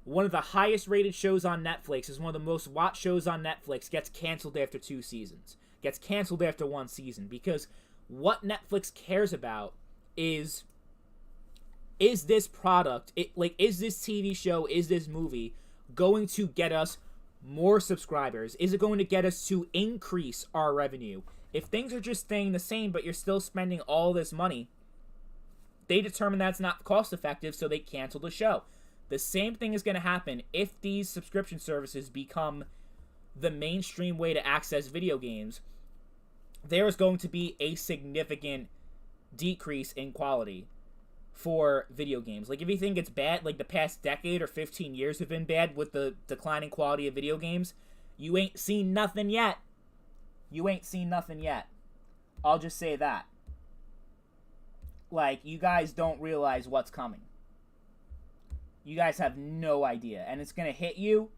one of the highest rated shows on Netflix is one of the most watched shows on Netflix gets canceled after 2 seasons. Gets canceled after 1 season. Because what Netflix cares about is this product, is this TV show, is this movie going to get us more subscribers? Is it going to get us to increase our revenue? If things are just staying the same, but you're still spending all this money, they determine that's not cost effective, so they cancel the show. The same thing is going to happen if these subscription services become the mainstream way to access video games. There is going to be a significant decrease in quality for video games. Like, if you think it's bad, like the past decade or 15 years have been bad with the declining quality of video games, you ain't seen nothing yet. You ain't seen nothing yet. I'll just say that. Like, you guys don't realize what's coming. You guys have no idea. And it's going to hit you.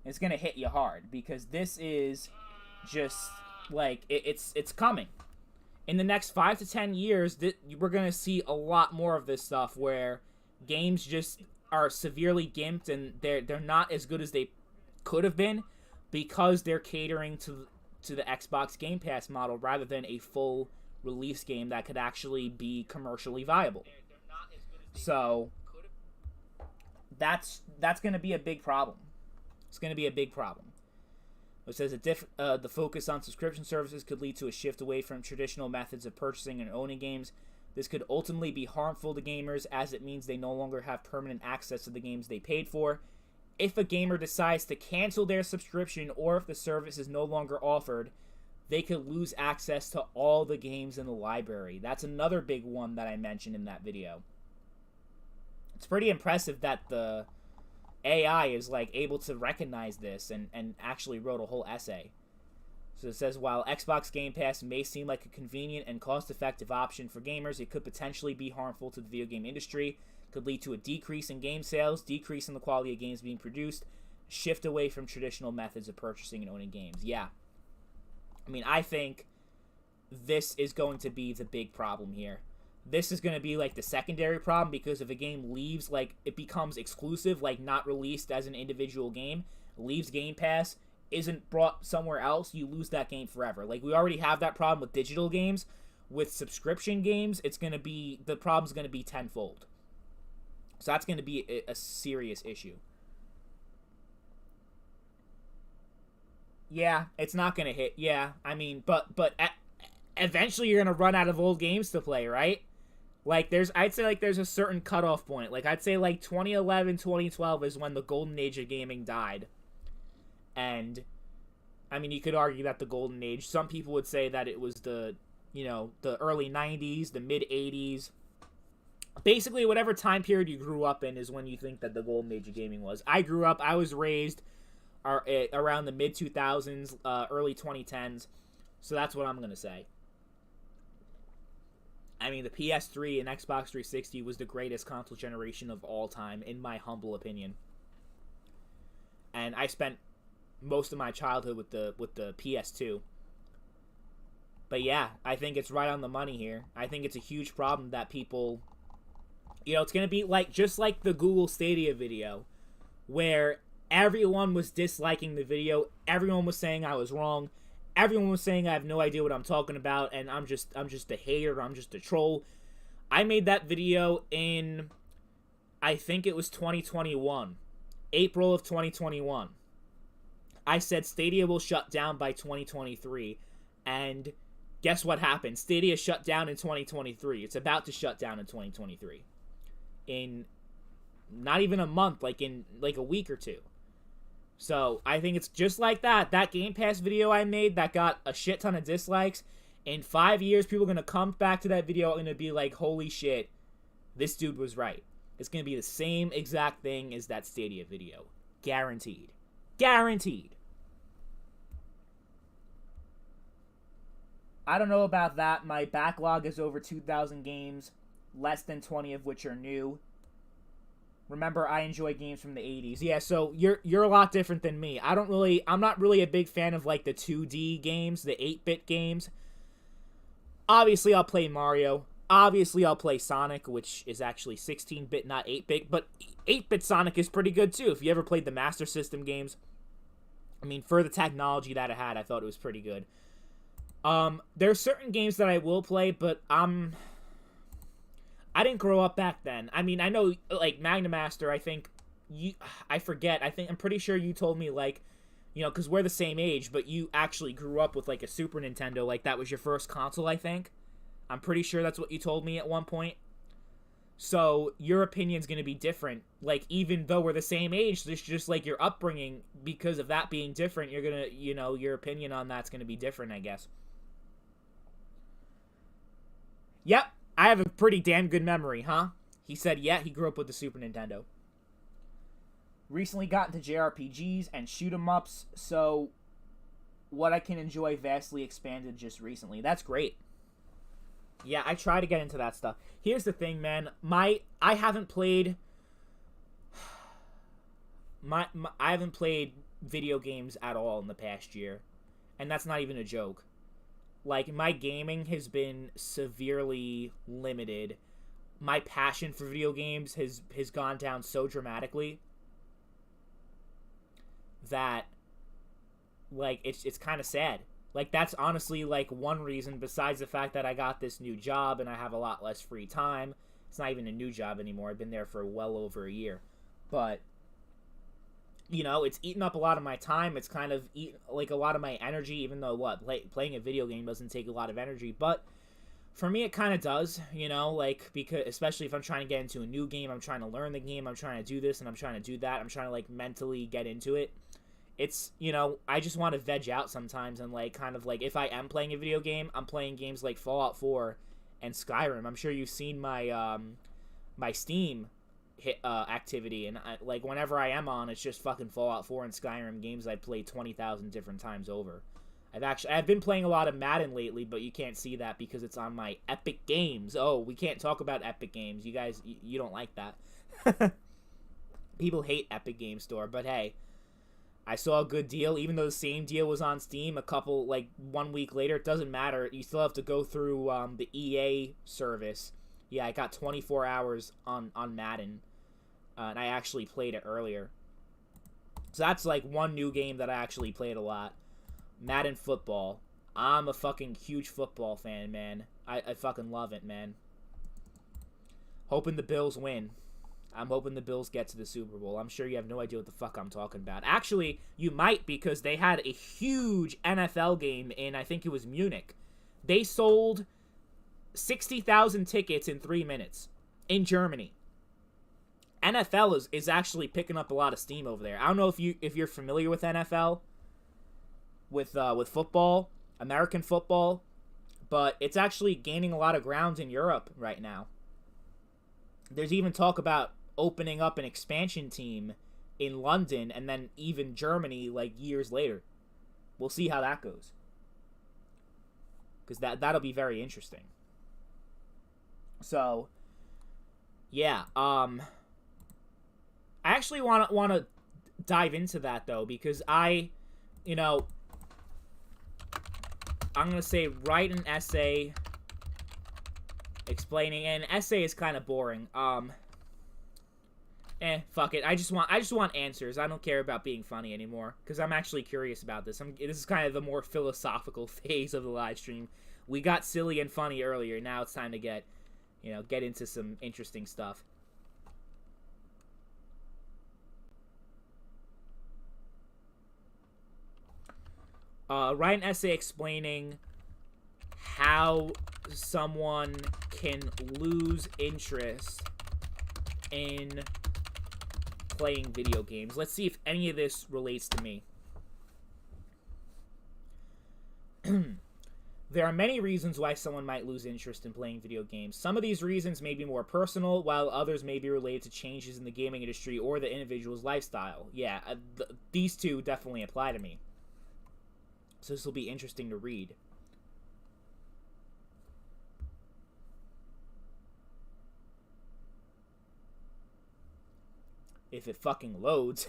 It's going to hit you hard. Because this is just, like, it's coming. In the next 5 to 10 years, we're going to see a lot more of this stuff where games just are severely gimped and they're not as good as they could have been because they're catering to the Xbox Game Pass model rather than a full release game that could actually be commercially viable. So that's going to be a big problem. It's going to be a big problem. It says the focus on subscription services could lead to a shift away from traditional methods of purchasing and owning games. This could ultimately be harmful to gamers, as it means they no longer have permanent access to the games they paid for. If a gamer decides to cancel their subscription, or if the service is no longer offered, they could lose access to all the games in the library. That's another big one that I mentioned in that video. It's pretty impressive that the AI is like able to recognize this and actually wrote a whole essay. So it says, while Xbox Game Pass may seem like a convenient and cost-effective option for gamers, it could potentially be harmful to the video game industry. It could lead to a decrease in game sales, decrease in the quality of games being produced, shift away from traditional methods of purchasing and owning games. Yeah. I mean, I think this is going to be the big problem here. This is going to be like the secondary problem, because if a game leaves, like, it becomes exclusive, like not released as an individual game, leaves Game Pass, isn't brought somewhere else, you lose that game forever. Like, we already have that problem with digital games. With subscription games, it's going to be, the problem's going to be tenfold. So that's going to be a serious issue. Yeah, it's not going to hit. Yeah, I mean, but eventually you're going to run out of old games to play, right? Like, I'd say, like, there's a certain cutoff point. Like, I'd say, like, 2011, 2012 is when the golden age of gaming died. And, I mean, you could argue that the golden age, some people would say that it was the early 90s, the mid 80s. Basically, whatever time period you grew up in is when you think that the golden age of gaming was. I was raised around the mid 2000s, early 2010s. So that's what I'm going to say. I mean, the PS3 and Xbox 360 was the greatest console generation of all time, in my humble opinion. And I spent most of my childhood with the PS2. But yeah, I think it's right on the money here. I think it's a huge problem that people, it's going to be like, just like the Google Stadia video, where everyone was disliking the video, everyone was saying I was wrong, everyone was saying I have no idea what I'm talking about, and I'm just a hater, I'm just a troll. I made that video in, I think it was 2021, April of 2021. I said Stadia will shut down by 2023, and guess what happened? Stadia shut down in 2023. It's about to shut down in 2023. In not even a month, like in like a week or two. So I think it's just like that. That Game Pass video I made that got a shit ton of dislikes. In 5 years, people are going to come back to that video and be like, holy shit, this dude was right. It's going to be the same exact thing as that Stadia video. Guaranteed. Guaranteed. I don't know about that. My backlog is over 2,000 games, less than 20 of which are new. Remember, I enjoy games from the 80s. Yeah, so you're a lot different than me. I'm not really a big fan of like the 2D games, the 8-bit games. Obviously, I'll play Mario. Obviously, I'll play Sonic, which is actually 16-bit, not 8-bit. But 8-bit Sonic is pretty good too. If you ever played the Master System games, I mean, for the technology that it had, I thought it was pretty good. There are certain games that I will play, but I didn't grow up back then. I mean, I know, like, Magnamaster, I'm pretty sure you told me, like, because we're the same age, but you actually grew up with, like, a Super Nintendo, like, that was your first console, I think. I'm pretty sure that's what you told me at one point. So, your opinion's gonna be different. Like, even though we're the same age, there's just, like, your upbringing, because of that being different, you're gonna, your opinion on that's gonna be different, I guess. Yep. I have a pretty damn good memory, huh? He said, yeah, he grew up with the Super Nintendo. Recently got into JRPGs and shoot-em-ups, so what I can enjoy vastly expanded just recently. That's great. Yeah, I try to get into that stuff. Here's the thing, man. I haven't played video games at all in the past year, and that's not even a joke. Like, my gaming has been severely limited. My passion for video games has gone down so dramatically that, like, it's kind of sad. Like, that's honestly, like, one reason, besides the fact that I got this new job and I have a lot less free time. It's not even a new job anymore. I've been there for well over a year. But, it's eaten up a lot of my time. It's kind of like a lot of my energy, even though playing a video game doesn't take a lot of energy. But for me, it kind of does, like, because especially if I'm trying to get into a new game, I'm trying to learn the game, I'm trying to do this and I'm trying to do that. I'm trying to, like, mentally get into it. It's, I just want to veg out sometimes and, like, kind of, like, if I am playing a video game, I'm playing games like Fallout 4 and Skyrim. I'm sure you've seen my, my Steam activity, and like, whenever I am on, it's just fucking Fallout 4 and Skyrim, games I've played 20,000 different times over. I've been playing a lot of Madden lately, but you can't see that because it's on my Epic Games. Oh, we can't talk about Epic Games. You guys, you don't like that. People hate Epic Games Store, but hey, I saw a good deal, even though the same deal was on Steam a couple, like, 1 week later. It doesn't matter. You still have to go through the EA service. Yeah, I got 24 hours on Madden, and I actually played it earlier. So that's, like, one new game that I actually played a lot. Madden Football. I'm a fucking huge football fan, man. I fucking love it, man. Hoping the Bills win. I'm hoping the Bills get to the Super Bowl. I'm sure you have no idea what the fuck I'm talking about. Actually, you might, because they had a huge NFL game in, I think it was Munich. They sold 60,000 tickets in 3 minutes in Germany. NFL is actually picking up a lot of steam over there. I don't know if you're familiar with NFL, with football, American football, but it's actually gaining a lot of ground in Europe right now. There's even talk about opening up an expansion team in London and then even Germany, like, years later. We'll see how that goes, because that'll be very interesting. So, yeah, I actually want to dive into that, though, because I'm going to say write an essay explaining, and an essay is kind of boring. Fuck it. I just want answers. I don't care about being funny anymore, because I'm actually curious about this. This is kind of the more philosophical phase of the live stream. We got silly and funny earlier. Now it's time to get into some interesting stuff. Write an essay explaining how someone can lose interest in playing video games. Let's see if any of this relates to me. There are many reasons why someone might lose interest in playing video games. Some of these reasons may be more personal, while others may be related to changes in the gaming industry or the individual's lifestyle. Yeah, these two definitely apply to me. So this will be interesting to read. If it fucking loads.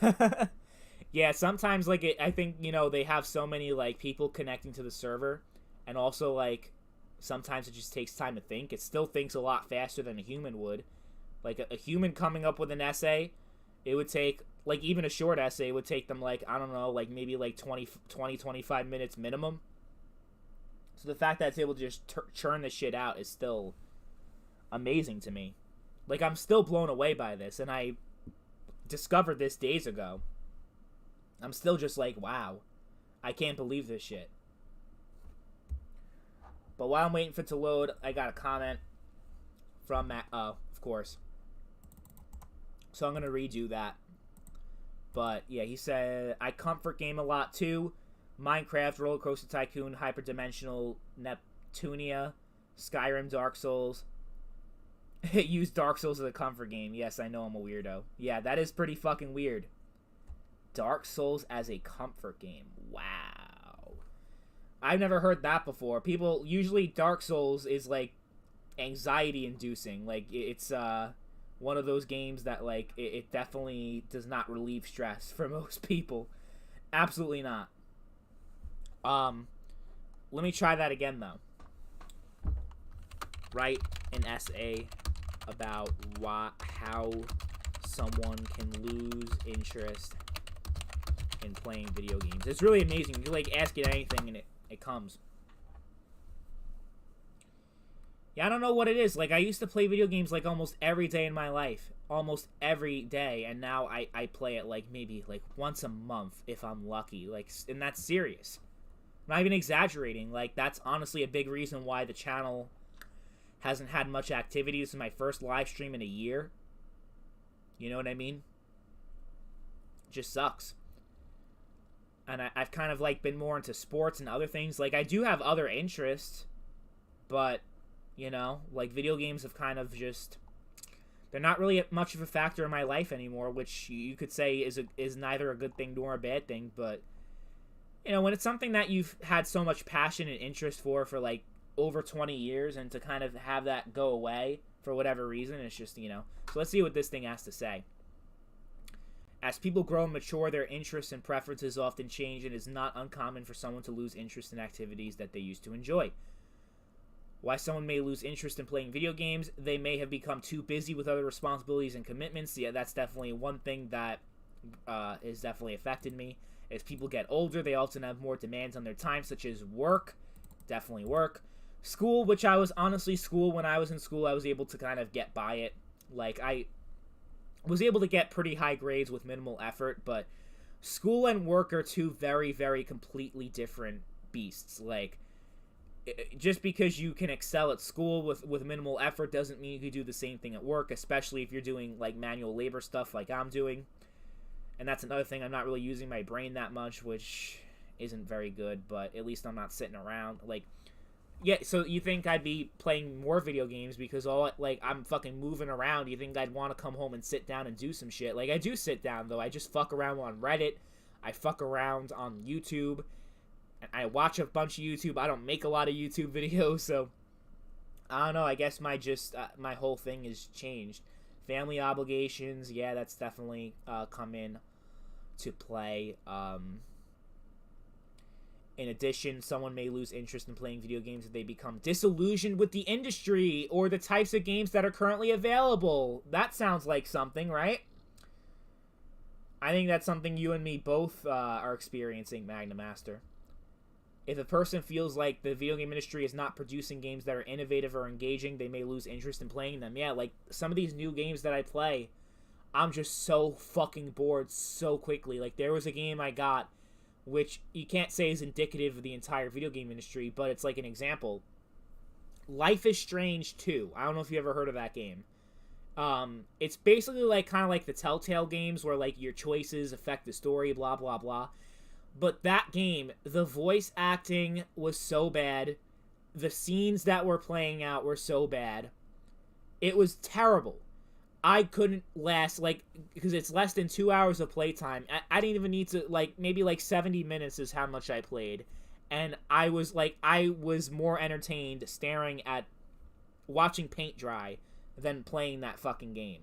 Yeah, sometimes, like, I think, they have so many, like, people connecting to the server, and also, like, sometimes it just takes time to think. It still thinks a lot faster than a human would. Like, a human coming up with an essay, it would take, like, even a short essay would take them, like, I don't know, like, maybe, like, 25 minutes minimum. So the fact that it's able to just churn this shit out is still amazing to me. Like, I'm still blown away by this, and I discovered this days ago. I'm still just like, wow, I can't believe this shit. But while I'm waiting for it to load, I got a comment from Matt. Oh, of course. So I'm going to redo that. But, yeah, he said, I comfort game a lot, too. Minecraft, Roller Coaster Tycoon, Hyperdimensional Neptunia, Skyrim, Dark Souls. Use Dark Souls as a comfort game. Yes, I know I'm a weirdo. Yeah, that is pretty fucking weird. Dark Souls as a comfort game. Wow. I've never heard that before. People, usually Dark Souls is, like, anxiety-inducing. Like, it's, one of those games that, like, it definitely does not relieve stress for most people. Absolutely not. Let me try that again, though. Write an essay about how someone can lose interest in playing video games. It's really amazing. You can, like, ask it anything and it comes. Yeah, I don't know what it is. Like, I used to play video games, like, almost every day in my life. Almost every day. And now I play it, like, maybe, like, once a month if I'm lucky. Like, and that's serious. I'm not even exaggerating. Like, that's honestly a big reason why the channel hasn't had much activity. This is my first live stream in a year. You know what I mean? It just sucks. And I've kind of, like, been more into sports and other things. Like, I do have other interests, but, you know, like, video games have kind of just, they're not really much of a factor in my life anymore, which you could say is neither a good thing nor a bad thing. But, you know, when it's something that you've had so much passion and interest for like, over 20 years, and to kind of have that go away for whatever reason, it's just, you know. So let's see what this thing has to say. As people grow and mature, their interests and preferences often change, and it is not uncommon for someone to lose interest in activities that they used to enjoy. Why someone may lose interest in playing video games, they may have become too busy with other responsibilities and commitments. Yeah, that's definitely one thing that has definitely affected me. As people get older, they often have more demands on their time, such as work, definitely work, school, which I was honestly, when I was in school, I was able to kind of get by it. Like, I was able to get pretty high grades with minimal effort, but school and work are two very, very completely different beasts. Like, just because you can excel at school with minimal effort doesn't mean you can do the same thing at work, especially if you're doing, like, manual labor stuff like I'm doing. And that's another thing, I'm not really using my brain that much, which isn't very good, but at least I'm not sitting around. Like, yeah, so you think I'd be playing more video games because I'm fucking moving around. You think I'd want to come home and sit down and do some shit. Like, I do sit down, though. I just fuck around on Reddit. I fuck around on YouTube. I watch a bunch of YouTube. I don't make a lot of YouTube videos, so I don't know. I guess my whole thing has changed. Family obligations, yeah, that's definitely come in to play. In addition, someone may lose interest in playing video games if they become disillusioned with the industry or the types of games that are currently available. That sounds like something, right? I think that's something you and me both are experiencing, Magna Master. If a person feels like the video game industry is not producing games that are innovative or engaging, they may lose interest in playing them. Yeah, like, some of these new games that I play, I'm just so fucking bored so quickly. Like, there was a game I got, which you can't say is indicative of the entire video game industry, but it's like an example. Life is Strange 2. I don't know if you ever heard of that game. It's basically like kind of like the Telltale games where, like, your choices affect the story, blah, blah, blah. But that game, the voice acting was so bad. The scenes that were playing out were so bad. It was terrible. I couldn't last, like, because it's less than 2 hours of playtime. I didn't even need to, like, maybe like 70 minutes is how much I played. And I was more entertained staring at, watching paint dry than playing that fucking game.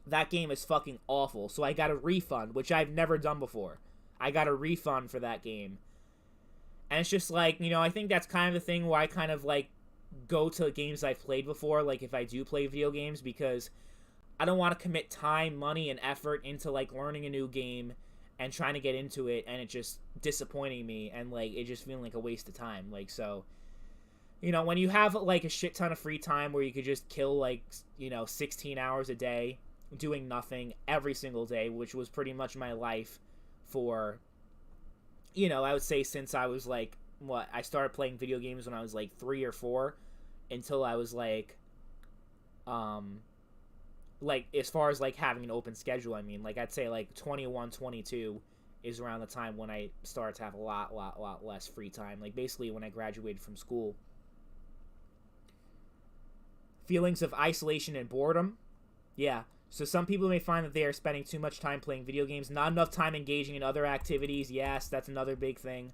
That game is fucking awful. So I got a refund, which I've never done before. I got a refund for that game. And it's just like, you know, I think that's kind of the thing where I kind of, like, go to games I've played before, like, if I do play video games, because I don't want to commit time, money, and effort into, like, learning a new game and trying to get into it, and it just disappointing me, and, like, it just feeling like a waste of time. Like, so, you know, when you have, like, a shit ton of free time where you could just kill, like, you know, 16 hours a day doing nothing every single day, which was pretty much my life for, you know, I would say since I was, like, I started playing video games when I was, like, 3 or 4, until I was, like, as far as, like, having an open schedule, I mean, like, I'd say, like, 21, 22 is around the time when I started to have a lot less free time, like, basically when I graduated from school. Feelings of isolation and boredom, yeah. So some people may find that they are spending too much time playing video games, not enough time engaging in other activities. Yes, that's another big thing.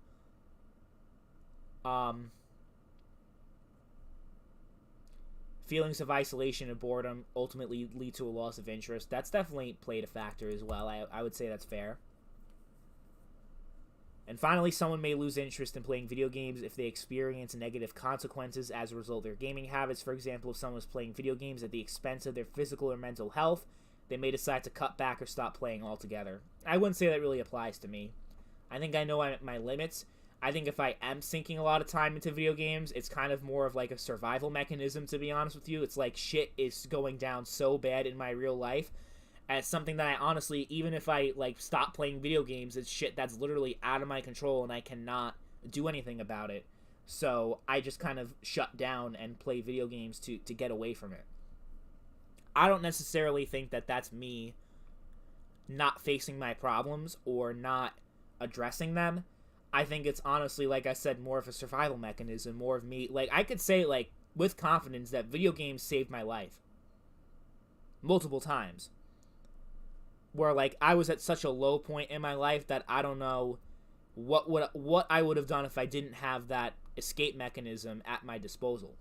Feelings of isolation and boredom ultimately lead to a loss of interest. That's definitely played a factor as well. I would say that's fair. And finally, someone may lose interest in playing video games if they experience negative consequences as a result of their gaming habits. For example, if someone is playing video games at the expense of their physical or mental health, they may decide to cut back or stop playing altogether. I wouldn't say that really applies to me. I think I know my limits. I think if I am sinking a lot of time into video games, it's kind of more of like a survival mechanism, to be honest with you. It's like shit is going down so bad in my real life. And it's something that I honestly, even if I, like, stop playing video games, it's shit that's literally out of my control and I cannot do anything about it. So I just kind of shut down and play video games to get away from it. I don't necessarily think that that's me not facing my problems or not addressing them. I think it's honestly, like I said, more of a survival mechanism, more of me. Like, I could say, like, with confidence that video games saved my life. Multiple times. Where, like, I was at such a low point in my life that I don't know what I would have done if I didn't have that escape mechanism at my disposal.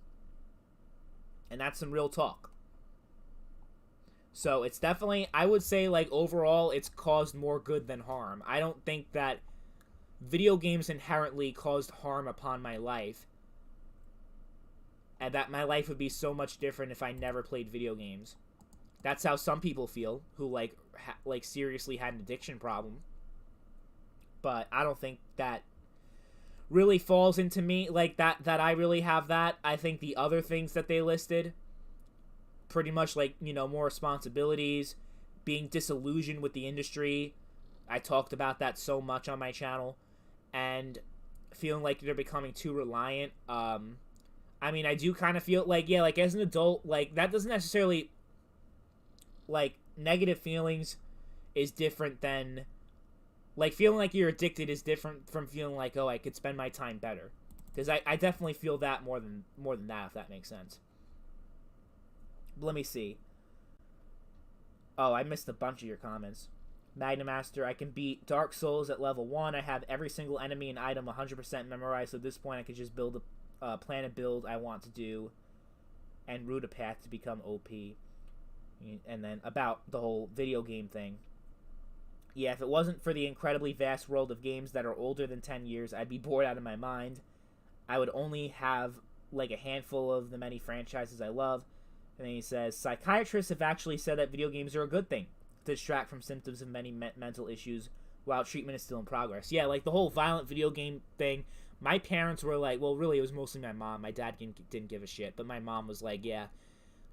And that's some real talk. So it's definitely, I would say, like, overall, it's caused more good than harm. I don't think that video games inherently caused harm upon my life, and that my life would be so much different if I never played video games. That's how some people feel who, like, seriously had an addiction problem. But I don't think that really falls into me, like, that I really have that. I think the other things that they listed, pretty much, like, you know, more responsibilities, being disillusioned with the industry. I talked about that so much on my channel. And feeling like they're becoming too reliant. I mean, I do kind of feel like, yeah, like, as an adult, like, that doesn't necessarily, like, negative feelings is different than, like, feeling like you're addicted is different from feeling like, oh, I could spend my time better. Because I definitely feel that more than that, if that makes sense. But let me see. Oh, I missed a bunch of your comments. Magnamaster, I can beat Dark Souls at level 1. I have every single enemy and item 100% memorized, so at this point I could just build a plan and build I want to do and route a path to become OP. And then about the whole video game thing. Yeah, if it wasn't for the incredibly vast world of games that are older than 10 years, I'd be bored out of my mind. I would only have, like, a handful of the many franchises I love. And then he says, psychiatrists have actually said that video games are a good thing to distract from symptoms of many mental issues while treatment is still in progress. Yeah, like, the whole violent video game thing, my parents were like, well, really, it was mostly my mom. My dad didn't give a shit, but my mom was like, yeah,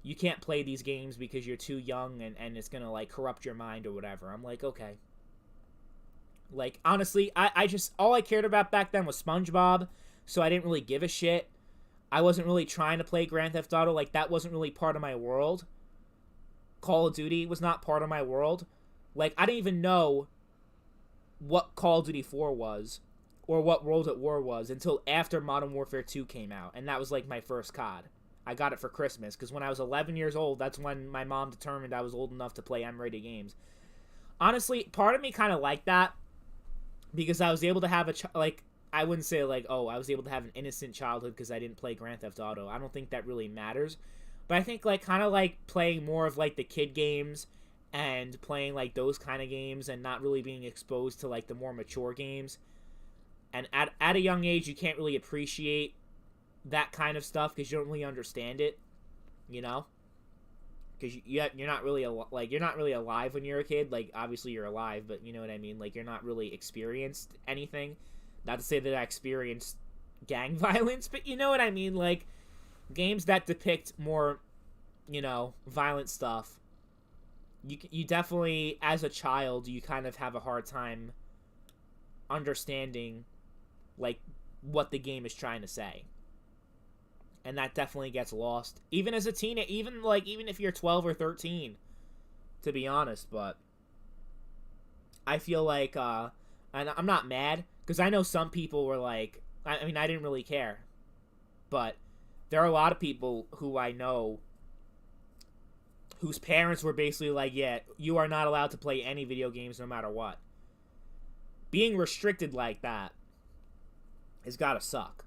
you can't play these games because you're too young and it's gonna, like, corrupt your mind or whatever. I'm like, okay. Like, honestly, I just, all I cared about back then was SpongeBob, so I didn't really give a shit. I wasn't really trying to play Grand Theft Auto. Like, that wasn't really part of my world. Call of Duty was not part of my world. Like, I didn't even know what Call of Duty 4 was or what World at War was until after Modern Warfare 2 came out, and that was, like, my first COD. I got it for Christmas, because when I was 11 years old, that's when my mom determined I was old enough to play M-rated games. Honestly, part of me kind of liked that, because I was able to have I wouldn't say, like, oh, I was able to have an innocent childhood because I didn't play Grand Theft Auto. I don't think that really matters. But I think, like, kind of, like, playing more of, like, the kid games and playing, like, those kind of games and not really being exposed to, like, the more mature games. And at a young age, you can't really appreciate that kind of stuff because you don't really understand it, you know? Because you're not really, you're not really alive when you're a kid. Like, obviously you're alive, but you know what I mean? Like, you're not really experienced anything. Not to say that I experienced gang violence, but you know what I mean? Like, games that depict more, you know, violent stuff. You definitely, as a child, you kind of have a hard time understanding, like, what the game is trying to say. And that definitely gets lost. Even as a teenager, even if you're 12 or 13, to be honest, but I feel like, and I'm not mad, because I know some people were like, I mean, I didn't really care, but there are a lot of people who I know whose parents were basically like, yeah, you are not allowed to play any video games no matter what. Being restricted like that has gotta suck.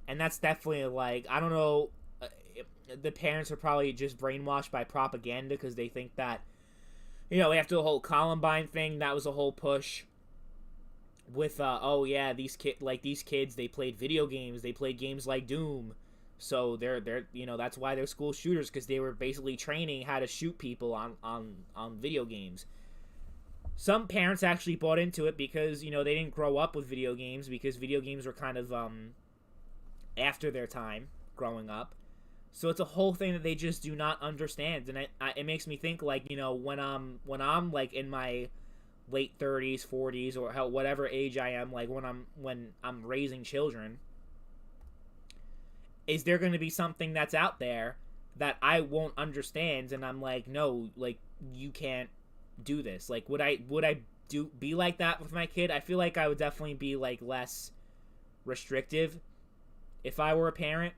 And that's definitely, like, I don't know, the parents are probably just brainwashed by propaganda because they think that, you know, after the whole Columbine thing, that was a whole push with, oh yeah, these kids, they played video games, they played games like Doom, so they're you know, that's why they're school shooters, because they were basically training how to shoot people on video games. Some parents actually bought into it because, you know, they didn't grow up with video games, because video games were kind of, after their time growing up. So it's a whole thing that they just do not understand, and it makes me think, like, you know, when I'm like in my late 30s, 40s, or whatever age I am, like when I'm raising children, is there going to be something that's out there that I won't understand, and I'm like, no, like, you can't do this? Like, would I be like that with my kid? I feel like I would definitely be, like, less restrictive if I were a parent,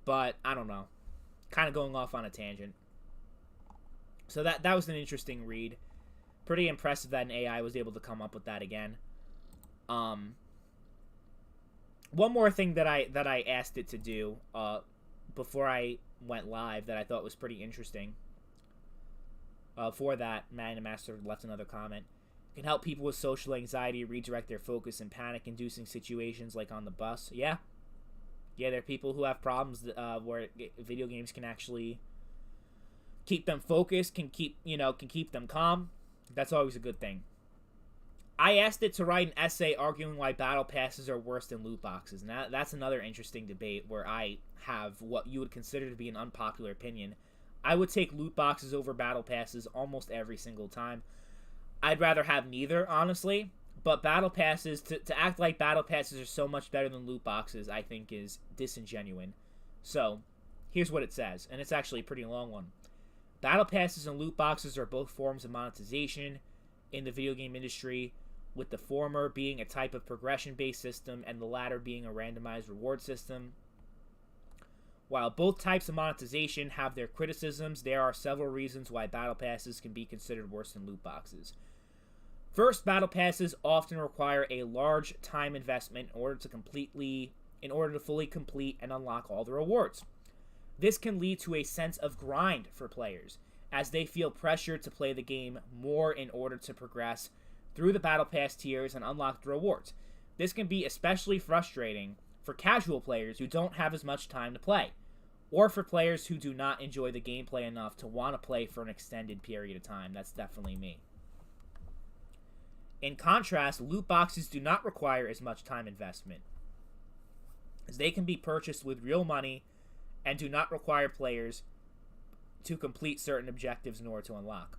but I don't know. Kind of going off on a tangent. So that was an interesting read. Pretty impressive that an AI was able to come up with that again. One more thing that I asked it to do before I went live that I thought was pretty interesting For that, Magnum Master left another comment. It can help people with social anxiety redirect their focus in panic-inducing situations like on the bus. Yeah, there are people who have problems where video games can actually keep them focused, can keep them calm. That's always a good thing. I asked it to write an essay arguing why battle passes are worse than loot boxes. And that's another interesting debate where I have what you would consider to be an unpopular opinion. I would take loot boxes over battle passes almost every single time. I'd rather have neither, honestly. But battle passes, to act like battle passes are so much better than loot boxes, I think is disingenuous. So, here's what it says, and it's actually a pretty long one. Battle passes and loot boxes are both forms of monetization in the video game industry, with the former being a type of progression-based system and the latter being a randomized reward system. While both types of monetization have their criticisms, there are several reasons why battle passes can be considered worse than loot boxes. First, battle passes often require a large time investment in order to fully complete and unlock all the rewards. This can lead to a sense of grind for players, as they feel pressured to play the game more in order to progress through the battle pass tiers and unlock the rewards. This can be especially frustrating for casual players who don't have as much time to play, or for players who do not enjoy the gameplay enough to want to play for an extended period of time. That's definitely me. In contrast, loot boxes do not require as much time investment, as they can be purchased with real money and do not require players to complete certain objectives in order to unlock.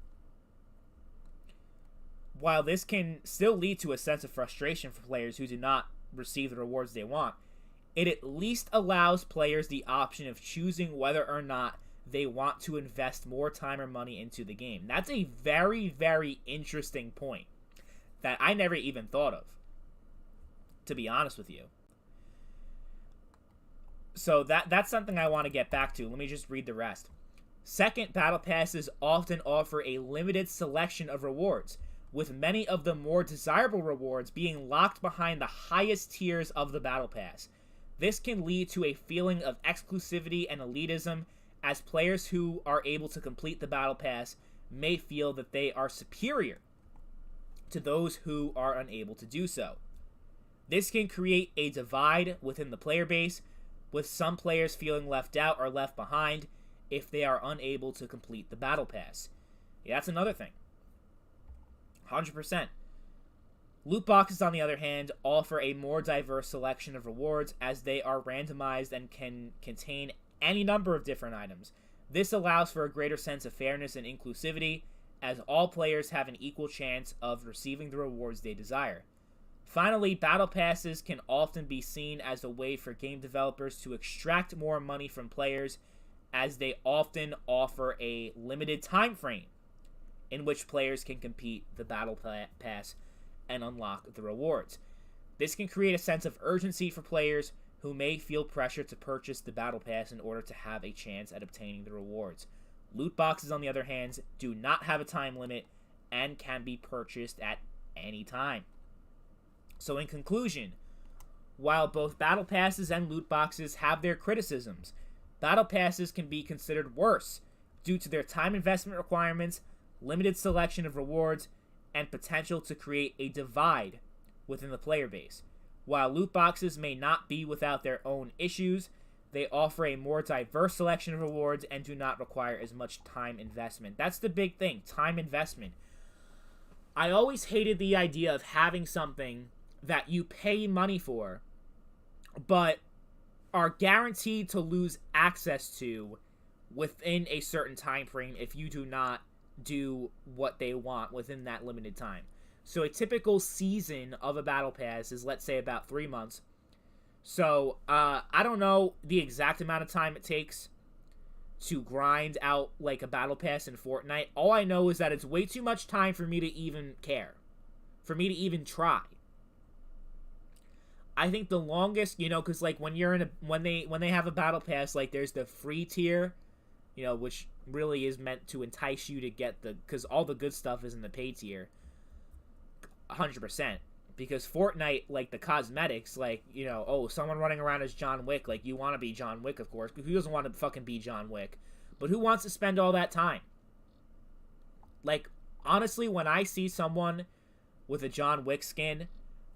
While this can still lead to a sense of frustration for players who do not receive the rewards they want, it at least allows players the option of choosing whether or not they want to invest more time or money into the game. That's a very, very interesting point that I never even thought of, to be honest with you. So that's something I want to get back to. Let me just read the rest. Second, battle passes often offer a limited selection of rewards, with many of the more desirable rewards being locked behind the highest tiers of the battle pass. This can lead to a feeling of exclusivity and elitism, as players who are able to complete the battle pass may feel that they are superior to those who are unable to do so. This can create a divide within the player base, with some players feeling left out or left behind if they are unable to complete the battle pass. Yeah, that's another thing. 100%. Loot boxes, on the other hand, offer a more diverse selection of rewards, as they are randomized and can contain any number of different items. This allows for a greater sense of fairness and inclusivity, as all players have an equal chance of receiving the rewards they desire. Finally, battle passes can often be seen as a way for game developers to extract more money from players, as they often offer a limited time frame in which players can complete the battle pass and unlock the rewards. This can create a sense of urgency for players who may feel pressure to purchase the battle pass in order to have a chance at obtaining the rewards. Loot boxes, on the other hand, do not have a time limit and can be purchased at any time. So in conclusion, while both battle passes and loot boxes have their criticisms, battle passes can be considered worse due to their time investment requirements, limited selection of rewards, and potential to create a divide within the player base. While loot boxes may not be without their own issues, they offer a more diverse selection of rewards and do not require as much time investment. That's the big thing, time investment. I always hated the idea of having something that you pay money for, but are guaranteed to lose access to within a certain time frame if you do not do what they want within that limited time. So a typical season of a battle pass is, let's say, about 3 months. So I don't know the exact amount of time it takes to grind out like a battle pass in Fortnite. All I know is that it's way too much time for me to even care, for me to even try. I think the longest, because like when you're when they have a battle pass, like there's the free tier, which really is meant to entice you to get because all the good stuff is in the pay tier. 100%. Because Fortnite, like the cosmetics, like, someone running around as John Wick, like you want to be John Wick, of course. Who doesn't want to fucking be John Wick? But who wants to spend all that time? Like, honestly, when I see someone with a John Wick skin,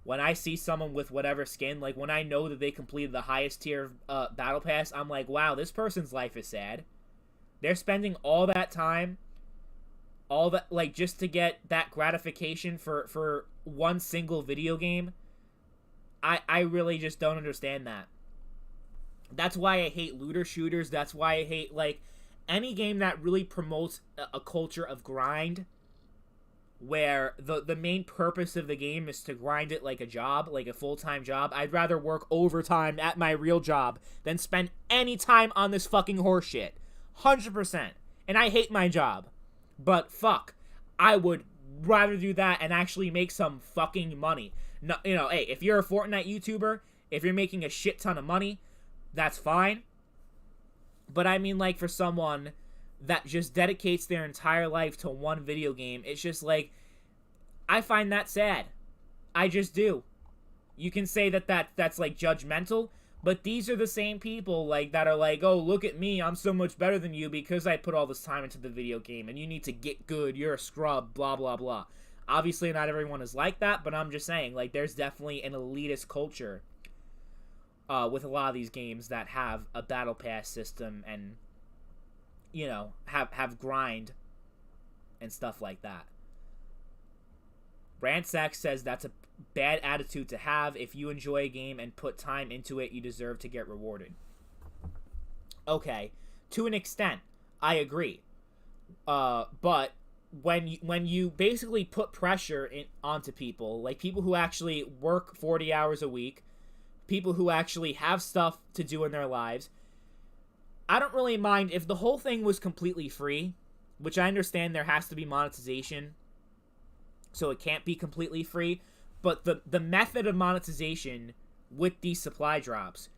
when I see someone with whatever skin, like, when I know that they completed the highest tier battle pass, I'm like, wow, this person's life is sad. They're spending all that time, all that, like, just to get that gratification for one single video game. I really just don't understand that. That's why I hate looter shooters. That's why I hate, like, any game that really promotes a culture of grind, where the main purpose of the game is to grind it like a job, like a full-time job. I'd rather work overtime at my real job than spend any time on this fucking horseshit. 100%. And I hate my job. But fuck, I would rather do that and actually make some fucking money. No, you know, hey, if you're a Fortnite YouTuber, if you're making a shit ton of money, that's fine. But I mean, like, for someone that just dedicates their entire life to one video game, it's just like, I find that sad. I just do. You can say that's like judgmental, but these are the same people, like, that are like, oh, look at me, I'm so much better than you because I put all this time into the video game, and you need to get good, you're a scrub, blah, blah, blah. Obviously, not everyone is like that, but I'm just saying, like, there's definitely an elitist culture with a lot of these games that have a battle pass system and, you know, have grind and stuff like that. Ransack says that's a bad attitude to have. If you enjoy a game and put time into it, you deserve to get rewarded. Okay, to an extent, I agree. But when you basically put pressure onto people, like people who actually work 40 hours a week, people who actually have stuff to do in their lives, I don't really mind if the whole thing was completely free, which I understand there has to be monetization, so it can't be completely free, but the method of monetization with these supply drops,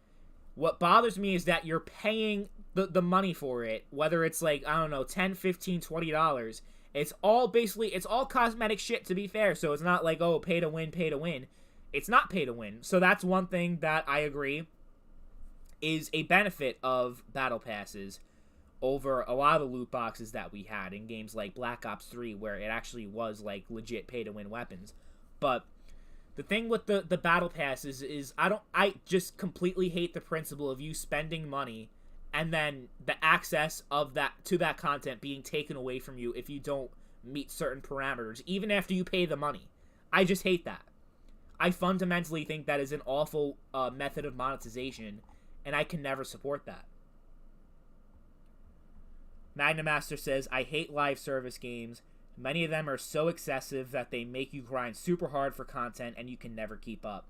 what bothers me is that you're paying the money for it, whether it's like, I don't know, $10, $15, $20, it's all basically, it's all cosmetic shit, to be fair, so it's not like, oh, pay to win, pay to win. It's not pay to win, so that's one thing that I agree is a benefit of battle passes over a lot of the loot boxes that we had in games like Black Ops 3, where it actually was like legit pay to win weapons. But the thing with the battle passes is I just completely hate the principle of you spending money and then the access of that content being taken away from you if you don't meet certain parameters, even after you pay the money. I just hate that. I fundamentally think that is an awful method of monetization, and I can never support that. Magnamaster says, I hate live service games. Many of them are so excessive that they make you grind super hard for content and you can never keep up.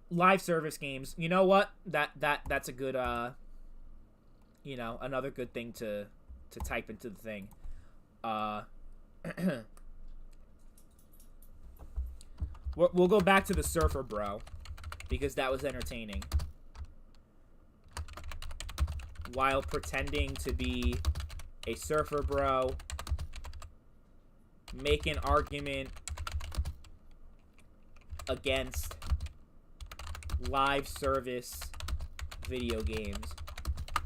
Live service games, you know what? That's a good, you know, another good thing to type into the thing. We'll go back to the Surfer Bro, because that was entertaining. While pretending to be a surfer bro, make an argument against live service video games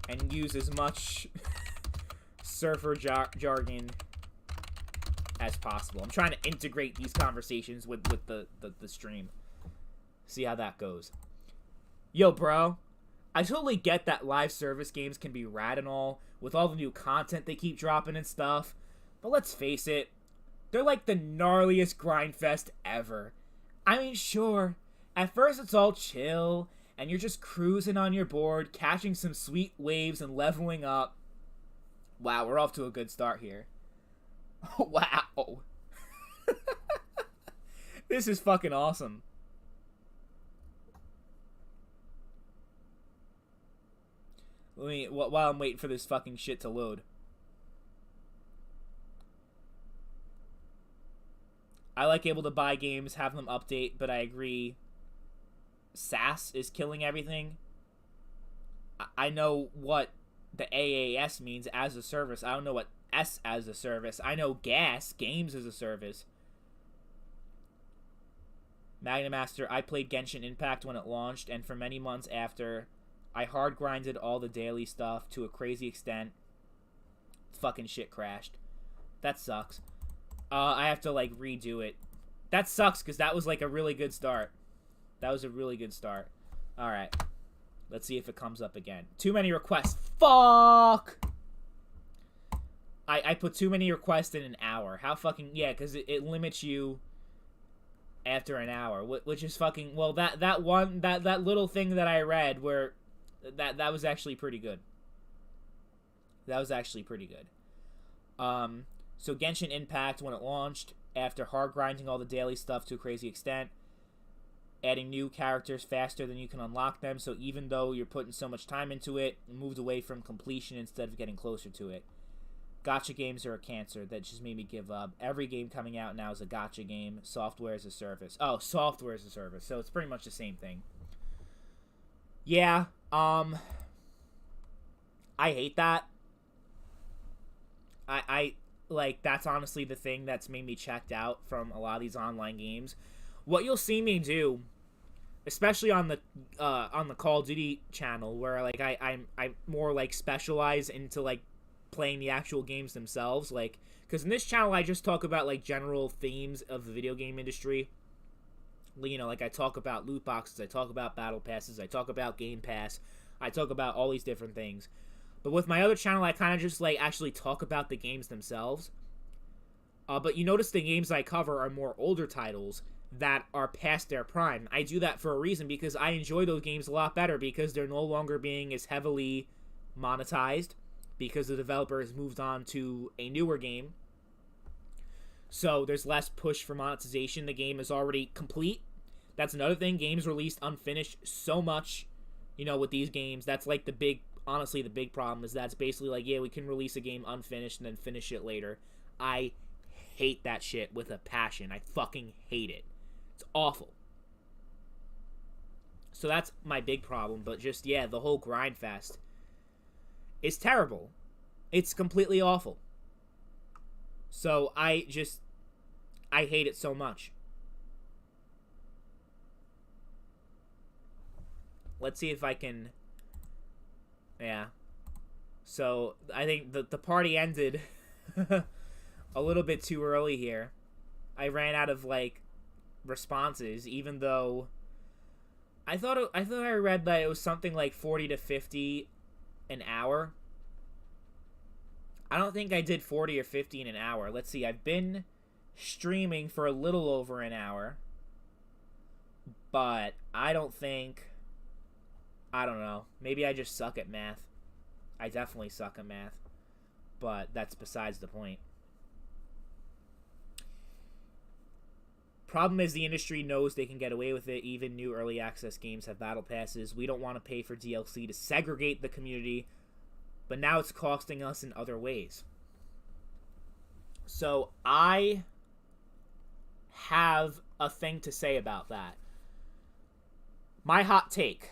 and use as much surfer jargon as possible. I'm trying to integrate these conversations with the stream. See how that goes. Yo, bro. I totally get that live service games can be rad and all, with all the new content they keep dropping and stuff, but let's face it, they're like the gnarliest grind fest ever. I mean, sure, at first it's all chill, and you're just cruising on your board, catching some sweet waves and leveling up. Wow, we're off to a good start here. Wow. This is fucking awesome. While I'm waiting for this fucking shit to load. I like able to buy games, have them update, but I agree SaaS is killing everything. I know what the AAS means, as a service. I don't know what S as a service. I know GAS, games as a service. Magnamaster, I played Genshin Impact when it launched, and for many months after, I hard grinded all the daily stuff to a crazy extent. fucking shit crashed. That sucks. I have to, like, redo it. That sucks, because that was, like, a really good start. That was a really good start. Alright. Let's see if it comes up again. Too many requests. Fuck! I put too many requests in an hour. How fucking... Yeah, because it limits you after an hour. Which is fucking... Well, that little thing that I read where... That was actually pretty good. That was actually pretty good. So Genshin Impact, when it launched, after hard grinding all the daily stuff to a crazy extent, adding new characters faster than you can unlock them, so even though you're putting so much time into it, you moved away from completion instead of getting closer to it. Gacha games are a cancer that just made me give up. Every game coming out now is a gacha game. Software as a service. Oh, software as a service. So it's pretty much the same thing. Yeah, I hate that. I like, that's honestly the thing that's made me checked out from a lot of these online games. What you'll see me do, especially on the Call of Duty channel, where like I more like specialize into like playing the actual games themselves, like, because in this channel I just talk about like general themes of the video game industry. You know, like I talk about loot boxes, I talk about battle passes, I talk about Game Pass, I talk about all these different things. But with my other channel, I kind of just like actually talk about the games themselves. But you notice the games I cover are more older titles that are past their prime. I do that for a reason, because I enjoy those games a lot better, because they're no longer being as heavily monetized, because the developer has moved on to a newer game. So there's less push for monetization. The game is already complete. That's another thing. Games released unfinished so much, you know, with these games. That's like the big, honestly, the big problem is that's basically like, yeah, we can release a game unfinished and then finish it later. I hate that shit with a passion. I fucking hate it. It's awful. So that's my big problem. But just, yeah, the whole grind fest is terrible. It's completely awful. So I hate it so much. Let's see if I can... Yeah. So I think the party ended a little bit too early here. I ran out of like responses, even though I thought I read that it was something like 40 to 50 an hour. I don't think I did 40 or 50 in an hour. Let's see. I've been streaming for a little over an hour, but I don't think... I don't know. Maybe I just suck at math. I definitely suck at math, but that's besides the point. Problem is the industry knows they can get away with it. Even new early access games have battle passes. We don't want to pay for DLC to segregate the community, but now it's costing us in other ways. So I have a thing to say about that. My hot take.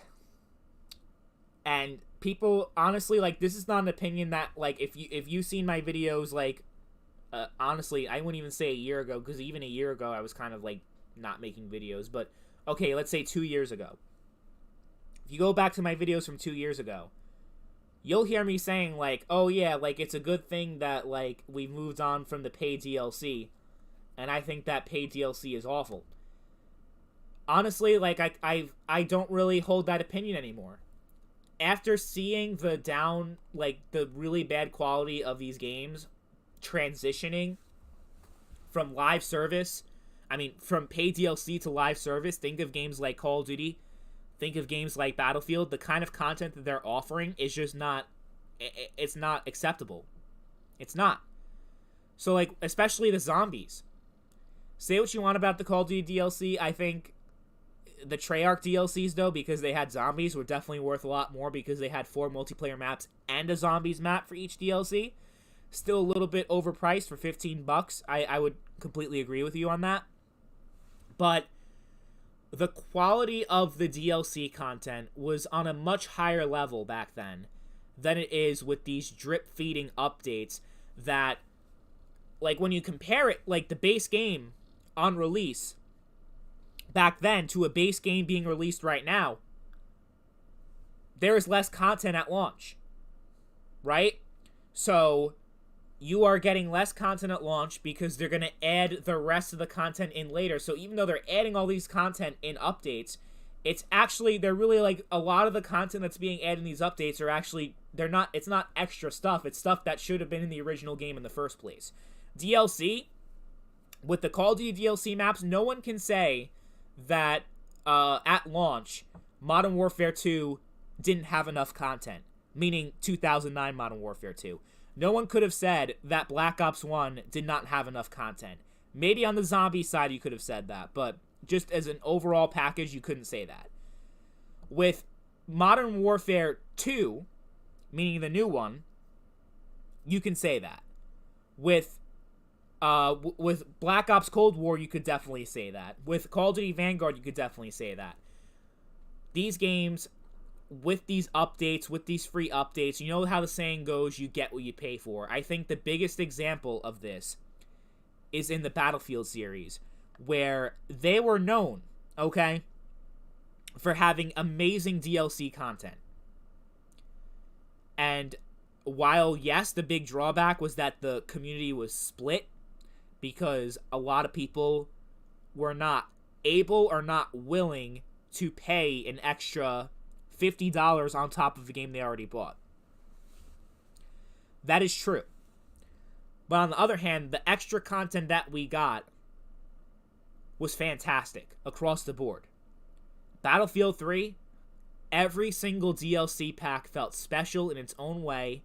And people, honestly, like, this is not an opinion that, like, if you've seen my videos, like, honestly, I wouldn't even say a year ago, because even a year ago I was kind of, like, not making videos. But, okay, let's say 2 years ago. If you go back to my videos from 2 years ago, you'll hear me saying, like, oh, yeah, like, it's a good thing that, like, we moved on from the paid DLC. And I think that paid DLC is awful. Honestly, like, I don't really hold that opinion anymore. After seeing the the really bad quality of these games transitioning from live service, from paid DLC to live service, think of games like Call of Duty, think of games like Battlefield, the kind of content that they're offering is just not, it's not acceptable. It's not. So, like, especially the zombies. Say what you want about the Call of Duty DLC, I think the Treyarch DLCs, though, because they had zombies, were definitely worth a lot more because they had 4 multiplayer maps and a zombies map for each DLC. Still a little bit overpriced for $15. I would completely agree with you on that. But the quality of the DLC content was on a much higher level back then than it is with these drip-feeding updates that, like, when you compare it, like, the base game on release back then to a base game being released right now, there is less content at launch, right? So you are getting less content at launch because they're going to add the rest of the content in later. So even though they're adding all these content in updates, they're really like a lot of the content that's being added in these updates are actually, it's not extra stuff. It's stuff that should have been in the original game in the first place. DLC, with the Call of Duty DLC maps, no one can say that at launch, Modern Warfare 2 didn't have enough content, meaning 2009 Modern Warfare 2. No one could have said that Black Ops 1 did not have enough content. Maybe on the zombie side you could have said that, but just as an overall package, you couldn't say that. With Modern Warfare 2, meaning the new one, you can say that. With Black Ops Cold War, you could definitely say that. With Call of Duty Vanguard, you could definitely say that. These games, with these updates, with these free updates, you know how the saying goes, you get what you pay for. I think the biggest example of this is in the Battlefield series, where they were known, okay, for having amazing DLC content. And while, yes, the big drawback was that the community was split because a lot of people were not able or not willing to pay an extra $50 on top of the game they already bought. That is true. But on the other hand, the extra content that we got was fantastic across the board. Battlefield 3, every single DLC pack felt special in its own way.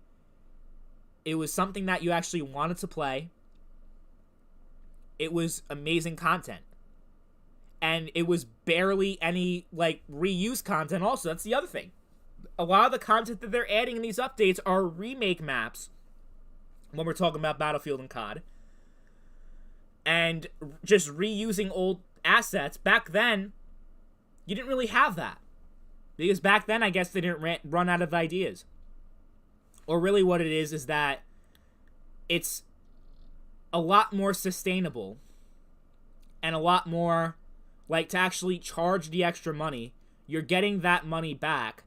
It was something that you actually wanted to play. It was amazing content. And it was barely any, like, reuse content also. That's the other thing. A lot of the content that they're adding in these updates are remake maps when we're talking about Battlefield and COD. And just reusing old assets. Back then, you didn't really have that. Because back then, I guess they didn't run out of ideas. Or really what it is that it's a lot more sustainable and a lot more, like, to actually charge the extra money. You're getting that money back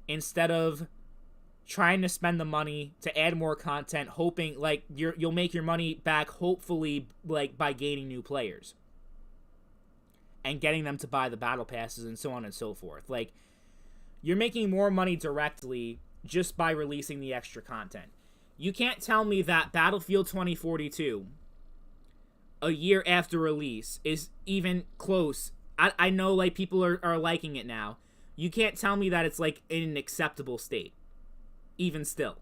instead of trying to spend the money to add more content, hoping, like, you'll make your money back, hopefully, like, by gaining new players and getting them to buy the battle passes and so on and so forth. Like, you're making more money directly just by releasing the extra content. You can't tell me that Battlefield 2042, a year after release, is even close. I know, like, people are liking it now. You can't tell me that it's, like, in an acceptable state. Even still.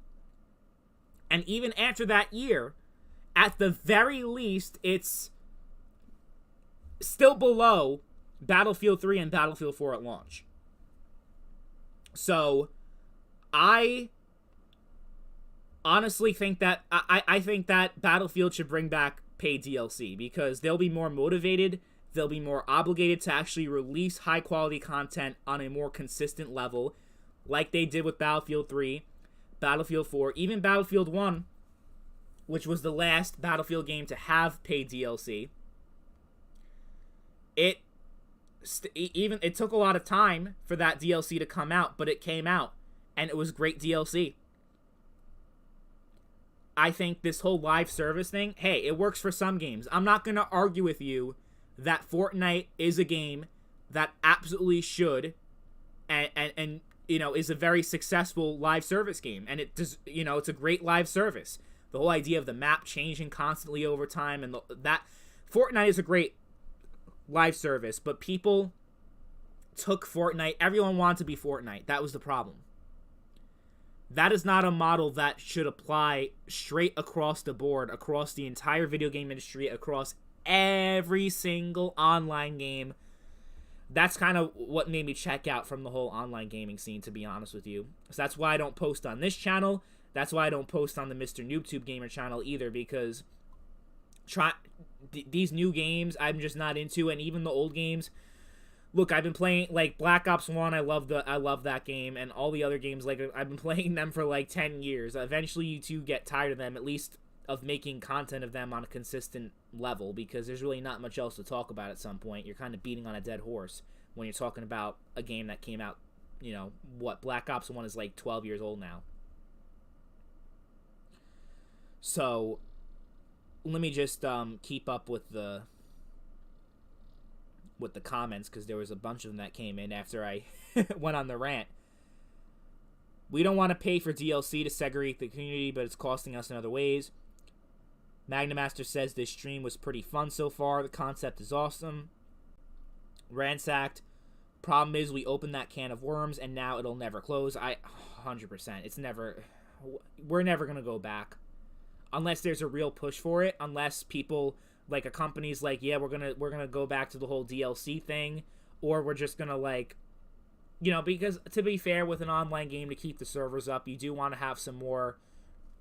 And even after that year, at the very least, it's still below Battlefield 3 and Battlefield 4 at launch. So, I honestly think that I think that Battlefield should bring back paid DLC because they'll be more motivated, they'll be more obligated to actually release high quality content on a more consistent level, like they did with Battlefield 3, Battlefield 4, even Battlefield 1, which was the last Battlefield game to have paid DLC. It took a lot of time for that DLC to come out, but it came out, and it was great DLC. I think this whole live service thing, hey, it works for some games. I'm not going to argue with you that Fortnite is a game that absolutely should and you know, is a very successful live service game. And it does, you know, it's a great live service. The whole idea of the map changing constantly over time and that Fortnite is a great live service, but people took Fortnite. Everyone wanted to be Fortnite. That was the problem. That is not a model that should apply straight across the board, across the entire video game industry, across every single online game. That's kind of what made me check out from the whole online gaming scene, to be honest with you. So that's why I don't post on this channel. That's why I don't post on the Mr. NoobTube Gamer channel either, because these new games I'm just not into, and even the old games. Look, I've been playing, like, Black Ops 1, I love that game, and all the other games, like, I've been playing them for, like, 10 years. Eventually, you two get tired of them, at least of making content of them on a consistent level, because there's really not much else to talk about at some point. You're kind of beating on a dead horse when you're talking about a game that came out, you know, what, Black Ops 1 is, like, 12 years old now. So let me just keep up with the comments, because there was a bunch of them that came in after I went on the rant. We don't want to pay for DLC to segregate the community, but it's costing us in other ways. Magnamaster says this stream was pretty fun so far. The concept is awesome. Ransacked. Problem is, we opened that can of worms, and now it'll never close. 100%. It's never... We're never going to go back. Unless there's a real push for it. Unless people, like a company's like, yeah, we're gonna go back to the whole DLC thing. Or we're just going to, like... You know, because, to be fair, with an online game, to keep the servers up, you do want to have some more...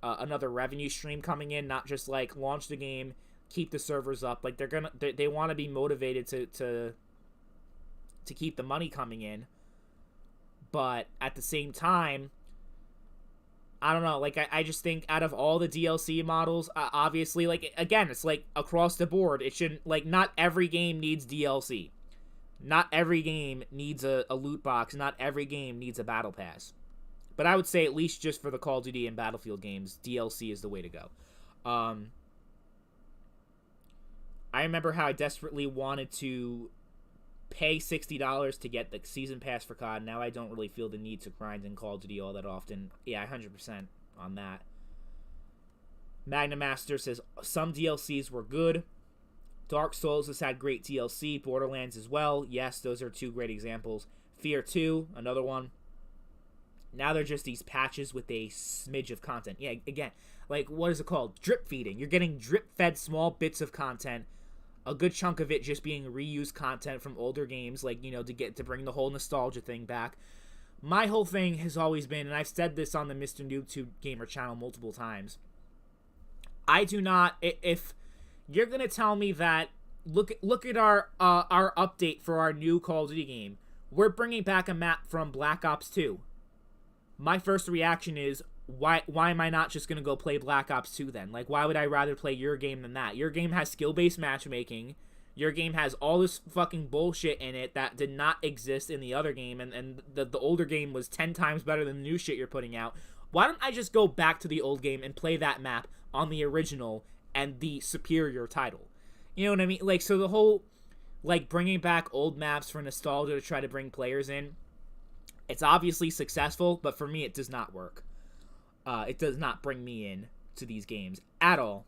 another revenue stream coming in, not just like launch the game, keep the servers up. Like they want to be motivated to keep the money coming in, but at the same time, I don't know. Like I just think out of all the DLC models, obviously, like again, it's like across the board. It shouldn't, like, not every game needs DLC, not every game needs a loot box, not every game needs a battle pass. But I would say, at least just for the Call of Duty and Battlefield games, DLC is the way to go. I remember how I desperately wanted to pay $60 to get the season pass for COD. Now I don't really feel the need to grind in Call of Duty all that often. Yeah, 100% on that. Magnamaster says some DLCs were good. Dark Souls has had great DLC. Borderlands as well. Yes, those are two great examples. Fear 2, another one. Now they're just these patches with a smidge of content. Yeah, again, like, what is it called? Drip feeding. You're getting drip-fed small bits of content. A good chunk of it just being reused content from older games, like, you know, to bring the whole nostalgia thing back. My whole thing has always been, and I've said this on the Mr. NoobTube Gamer channel multiple times, I do not, if you're going to tell me that, look at our update for our new Call of Duty game. We're bringing back a map from Black Ops 2. My first reaction is, why am I not just going to go play Black Ops 2 then? Like, why would I rather play your game than that? Your game has skill-based matchmaking. Your game has all this fucking bullshit in it that did not exist in the other game, and the older game was 10 times better than the new shit you're putting out. Why don't I just go back to the old game and play that map on the original and the superior title? You know what I mean? Like, so the whole, like, bringing back old maps for nostalgia to try to bring players in, it's obviously successful, but for me, it does not work. It does not bring me in to these games at all.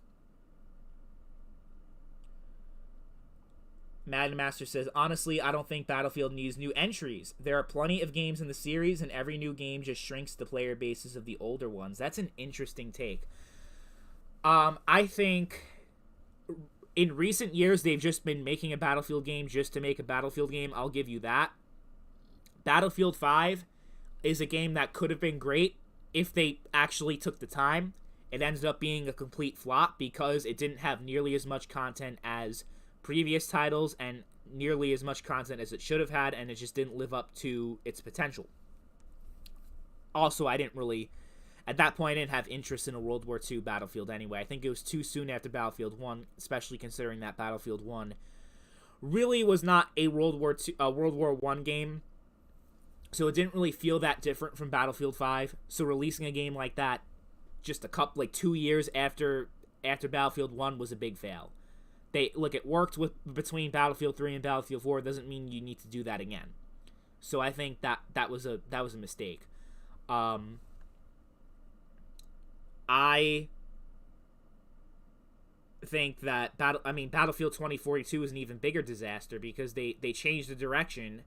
Madden Master says, honestly, I don't think Battlefield needs new entries. There are plenty of games in the series, and every new game just shrinks the player bases of the older ones. That's an interesting take. I think in recent years, they've just been making a Battlefield game just to make a Battlefield game. I'll give you that. Battlefield 5 is a game that could have been great if they actually took the time. It ended up being a complete flop because it didn't have nearly as much content as previous titles and nearly as much content as it should have had, and it just didn't live up to its potential. Also, I didn't really, at that point, I didn't have interest in a World War II Battlefield anyway. I think it was too soon after Battlefield 1, especially considering that Battlefield 1 really was not a World War I game. So it didn't really feel that different from Battlefield 5. So releasing a game like that just 2 years after Battlefield 1 was a big fail. It worked between Battlefield 3 and Battlefield 4. It doesn't mean you need to do that again. So I think that was a mistake. I think that Battlefield 2042 is an even bigger disaster because they changed the direction.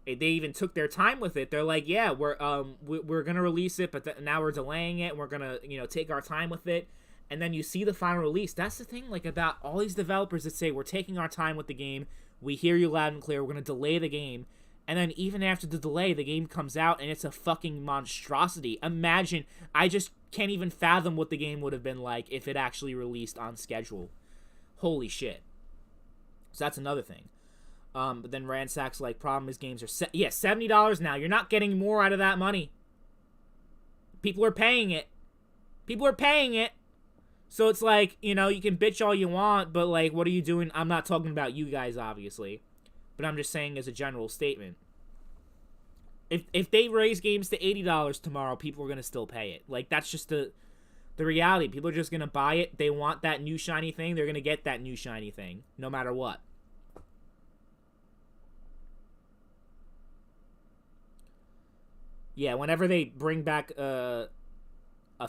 They even took their time with it. They're like, yeah, we're gonna release it, but now we're delaying it. And we're gonna take our time with it. And then you see the final release. That's the thing, like, about all these developers that say we're taking our time with the game. We hear you loud and clear. We're gonna delay the game. And then even after the delay, the game comes out and it's a fucking monstrosity. Imagine, I just can't even fathom what the game would have been like if it actually released on schedule. Holy shit. So that's another thing. But then Ransack's like, problem is games are $70 now. You're not getting more out of that money. People are paying it. So it's like, you can bitch all you want, but like, what are you doing? I'm not talking about you guys, obviously, but I'm just saying as a general statement. If they raise games to $80 tomorrow, people are gonna still pay it. Like, that's just the reality. People are just going to buy it. They want that new shiny thing. They're going to get that new shiny thing no matter what. Yeah, whenever they bring back a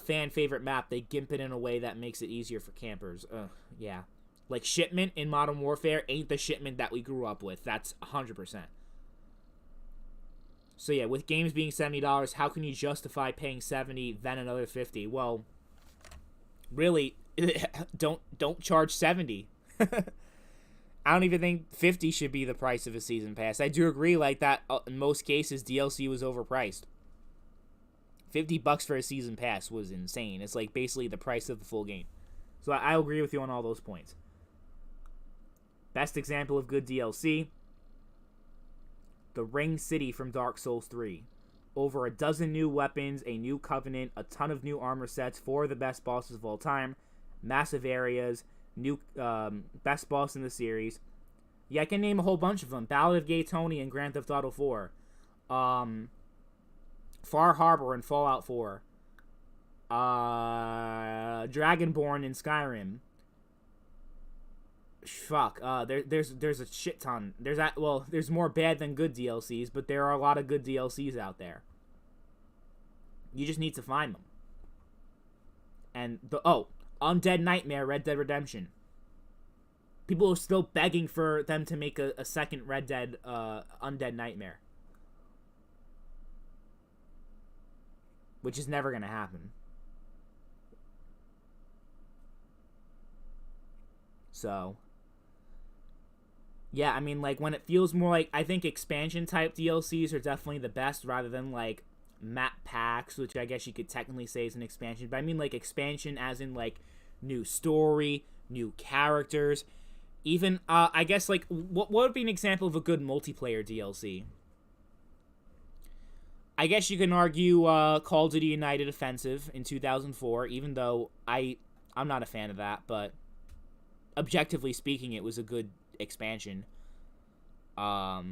fan favorite map, they gimp it in a way that makes it easier for campers. Yeah. Like Shipment in Modern Warfare ain't the Shipment that we grew up with. That's 100%. So yeah, with games being $70, how can you justify paying $70 then another $50? Well, really, don't charge $70. I don't even think $50 should be the price of a season pass. I do agree, like that. In most cases, DLC was overpriced. $50 for a season pass was insane. It's like basically the price of the full game. So I agree with you on all those points. Best example of good DLC: the Ring City from Dark Souls 3. Over a dozen new weapons, a new covenant, a ton of new armor sets, 4 of the best bosses of all time, massive areas, new best boss in the series. Yeah, I can name a whole bunch of them. Ballad of Gay Tony in Grand Theft Auto 4. Far Harbor in Fallout 4. Dragonborn in Skyrim. Fuck. There's a shit ton. There's more bad than good DLCs, but there are a lot of good DLCs out there. You just need to find them. And Undead Nightmare, Red Dead Redemption. People are still begging for them to make a second Red Dead Undead Nightmare, which is never gonna happen. So, yeah, I mean, like, when it feels more like, I think expansion type DLCs are definitely the best rather than, like, map packs, which I guess you could technically say is an expansion. But I mean, like, expansion as in, like, new story, new characters. Even, I guess, like, what would be an example of a good multiplayer DLC? I guess you can argue Call of Duty United Offensive in 2004, even though I'm not a fan of that, but objectively speaking, it was a good expansion. Yeah,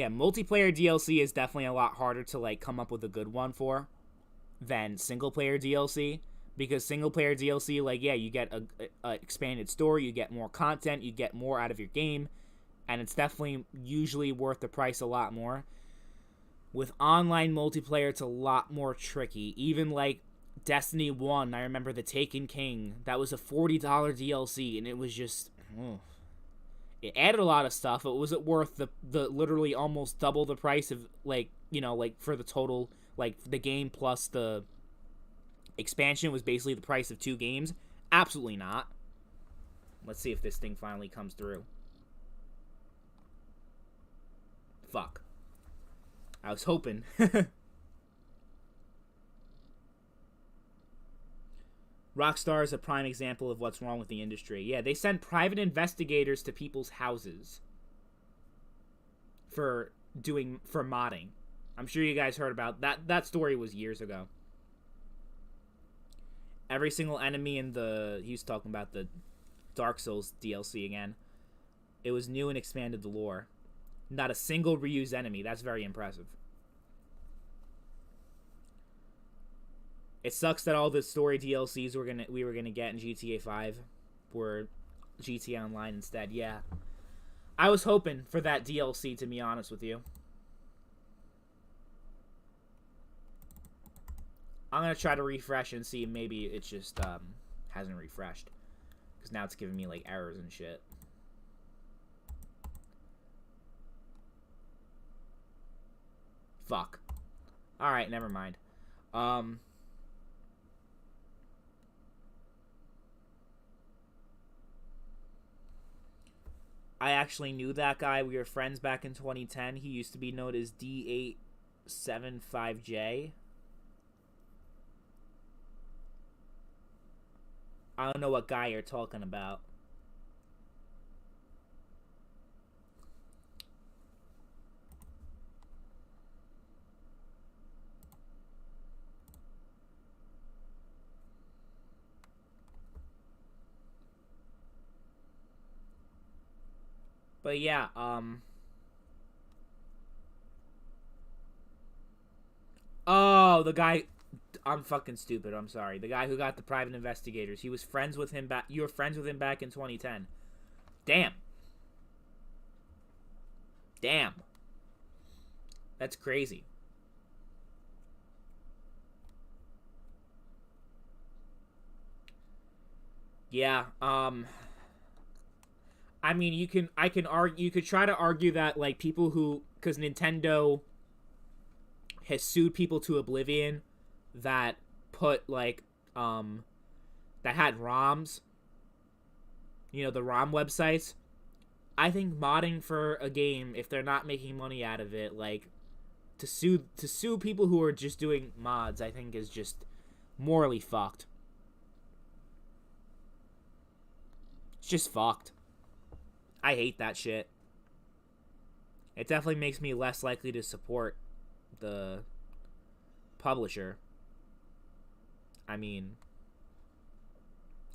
multiplayer DLC is definitely a lot harder to, like, come up with a good one for than single player DLC, because single player DLC, like, yeah, you get a expanded story, you get more content, you get more out of your game, and it's definitely usually worth the price a lot more. With online multiplayer, it's a lot more tricky. Even, like, Destiny 1, I remember the Taken King, that was a $40 DLC, and it was just, it added a lot of stuff, but was it worth the literally almost double the price of, like, you know, like, for the total, like, the game plus the expansion was basically the price of 2 games? Absolutely not. Let's see if this thing finally comes through. Fuck. I was hoping. Rockstar is a prime example of what's wrong with the industry. Yeah, they send private investigators to people's houses for modding. I'm sure you guys heard about that. That story was years ago. Every single enemy in he was talking about the Dark Souls DLC again. It was new and expanded the lore. Not a single reused enemy. That's very impressive. It sucks that all the story DLCs we were gonna get in GTA 5 were GTA Online instead. Yeah, I was hoping for that DLC, to be honest with you. I'm gonna try to refresh and see, maybe it just hasn't refreshed, because now it's giving me, like, errors and shit. Fuck. Alright, never mind. I actually knew that guy. We were friends back in 2010. He used to be known as D875J. I don't know what guy you're talking about. But yeah, Oh, the guy. I'm fucking stupid. I'm sorry. The guy who got the private investigators. He was friends with him back. You were friends with him back in 2010. Damn. Damn. That's crazy. Yeah. I mean, I can argue. You could try to argue that like people who, because Nintendo has sued people to oblivion that put like that had ROMs, you know, the ROM websites. I think modding for a game, if they're not making money out of it, like to sue people who are just doing mods, I think is just morally fucked. It's just fucked. I hate that shit. It definitely makes me less likely to support the publisher. I mean,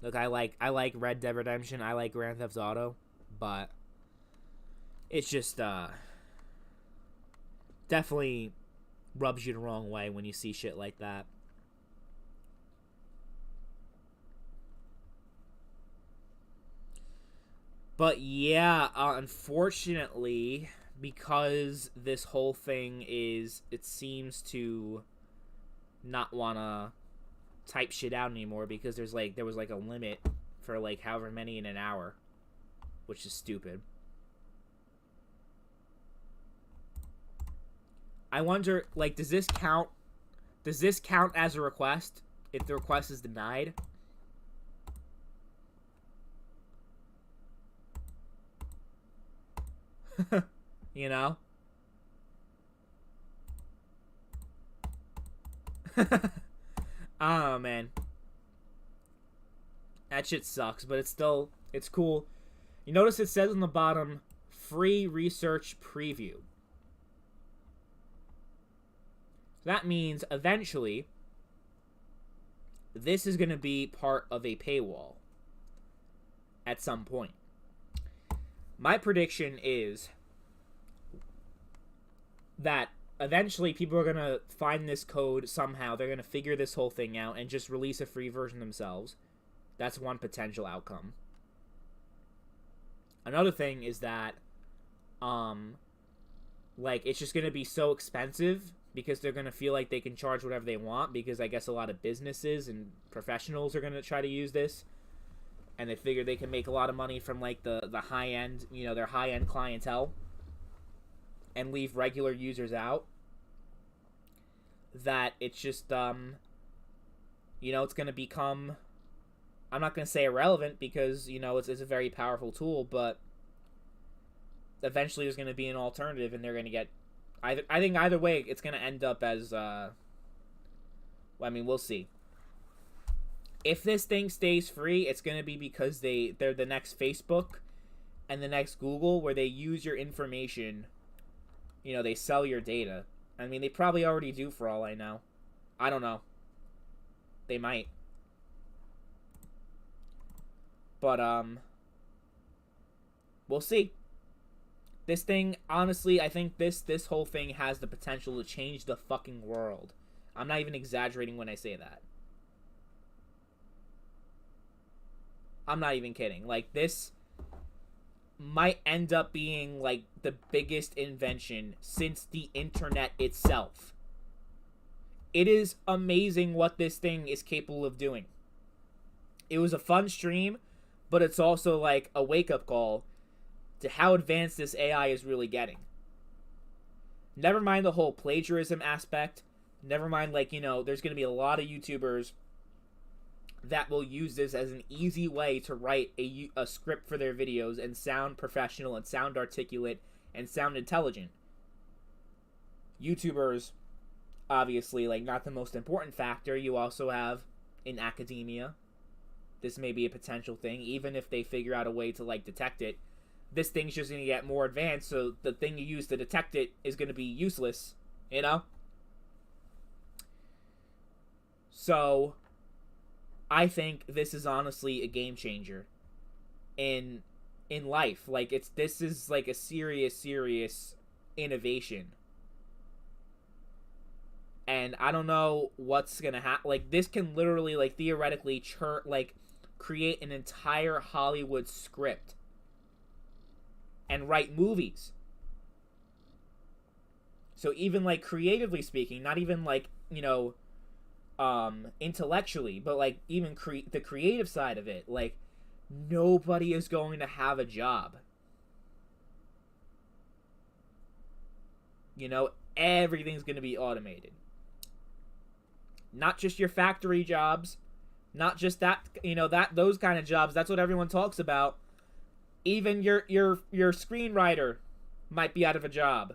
look, I like Red Dead Redemption, I like Grand Theft Auto, but it's just definitely rubs you the wrong way when you see shit like that. But yeah, unfortunately, because this whole thing is, it seems to not wanna type shit out anymore because there was like a limit for like however many in an hour, which is stupid. I wonder, like, does this count as a request if the request is denied? You know? Oh, man. That shit sucks, but it's cool. You notice it says on the bottom, free research preview. That means eventually this is going to be part of a paywall at some point. My prediction is that eventually people are going to find this code somehow. They're going to figure this whole thing out and just release a free version themselves. That's one potential outcome. Another thing is that like, it's just going to be so expensive because they're going to feel like they can charge whatever they want, because I guess a lot of businesses and professionals are going to try to use this, and they figure they can make a lot of money from like the high end, you know, their high end clientele, and leave regular users out. That it's just you know, it's going to become, I'm not going to say irrelevant because, you know, it's a very powerful tool, but eventually there's going to be an alternative, and they're going to get, I think either way it's going to end up as well, I mean, we'll see. If this thing stays free, it's going to be because they're the next Facebook and the next Google, where they use your information. You know, they sell your data. I mean, they probably already do, for all I know. I don't know. They might. But we'll see. This thing, honestly, I think this whole thing has the potential to change the fucking world. I'm not even exaggerating when I say that. I'm not even kidding. Like, this might end up being, like, the biggest invention since the internet itself. It is amazing what this thing is capable of doing. It was a fun stream, but it's also, like, a wake-up call to how advanced this AI is really getting. Never mind the whole plagiarism aspect. Never mind, like, you know, there's going to be a lot of YouTubers that will use this as an easy way to write a script for their videos and sound professional and sound articulate and sound intelligent. YouTubers, obviously, like, not the most important factor. You also have in academia. This may be a potential thing, even if they figure out a way to, like, detect it. This thing's just going to get more advanced, so the thing you use to detect it is going to be useless, you know? So, I think this is honestly a game changer in life. Like, this is like a serious innovation. And I don't know what's gonna happen. Like, this can literally, like, theoretically create an entire Hollywood script and write movies. So even, like, creatively speaking, not even, like, you know, intellectually, but, like, even the creative side of it, like, nobody is going to have a job. You know, everything's going to be automated. Not just your factory jobs, not just that, you know, those kind of jobs. That's what everyone talks about. Even your screenwriter might be out of a job.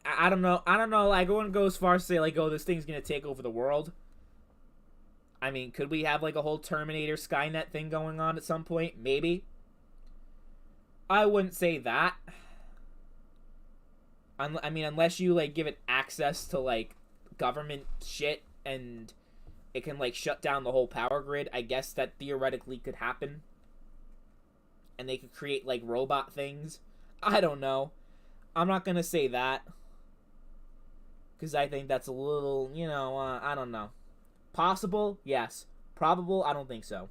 I don't know. Like, I wouldn't go as far as to say, like, oh, this thing's gonna take over the world. I mean, could we have, like, a whole Terminator Skynet thing going on at some point? Maybe. I wouldn't say that. I mean, unless you, like, give it access to, like, government shit and it can, like, shut down the whole power grid, I guess that theoretically could happen. And they could create, like, robot things. I don't know. I'm not gonna say that. Because I think that's a little, you know, I don't know. Possible? Yes. Probable? I don't think so.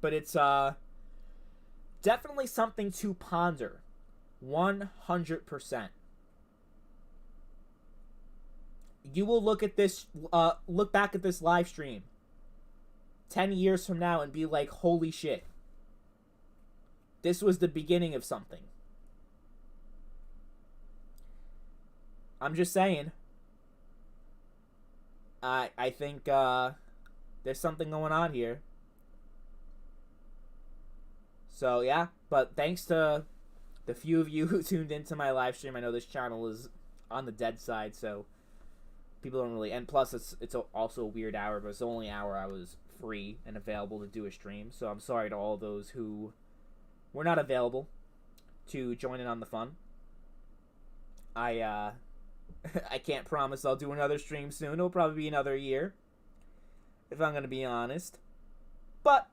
But it's, definitely something to ponder. 100%. You will look back at this live stream 10 years from now and be like, holy shit. This was the beginning of something. I'm just saying. I think, there's something going on here. So, yeah. But thanks to the few of you who tuned into my live stream. I know this channel is on the dead side, so people don't really... And plus, it's also a weird hour, but it's the only hour I was free and available to do a stream. So I'm sorry to all those who were not available to join in on the fun. I can't promise I'll do another stream soon. It'll probably be another year, if I'm going to be honest. But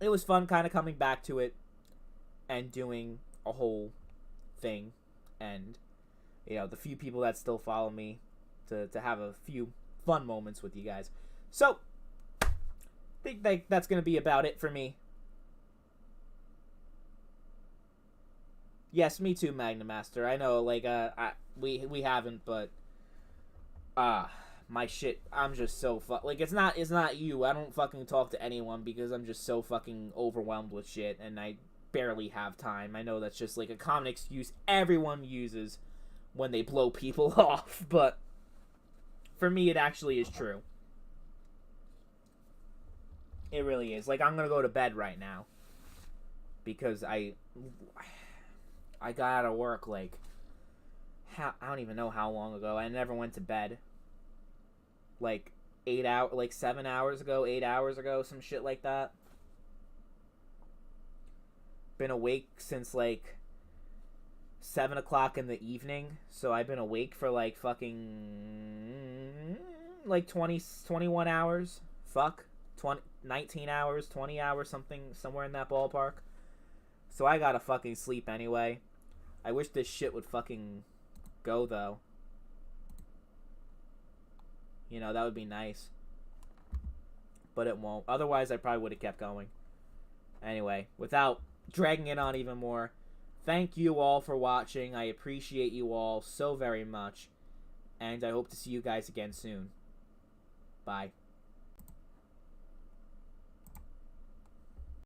it was fun kind of coming back to it and doing a whole thing. And, you know, the few people that still follow me to have a few fun moments with you guys. So, I think that's going to be about it for me. Yes, me too, Magna Master. I know, like, we haven't, but, my shit, I'm just so like, it's not you. I don't fucking talk to anyone because I'm just so fucking overwhelmed with shit, and I barely have time. I know that's just, like, a common excuse everyone uses when they blow people off, but for me, it actually is true. It really is. Like, I'm gonna go to bed right now because I got out of work, like, I don't even know how long ago. I never went to bed. Like, 7 hours ago, 8 hours ago, some shit like that. Been awake since, like, 7 o'clock in the evening. So I've been awake for, like, fucking, like, 21 hours. Fuck. 19 hours, 20 hours, somewhere in that ballpark. So I gotta fucking sleep anyway. I wish this shit would fucking go, though. You know, that would be nice. But it won't. Otherwise, I probably would have kept going. Anyway, without dragging it on even more, thank you all for watching. I appreciate you all so very much. And I hope to see you guys again soon. Bye.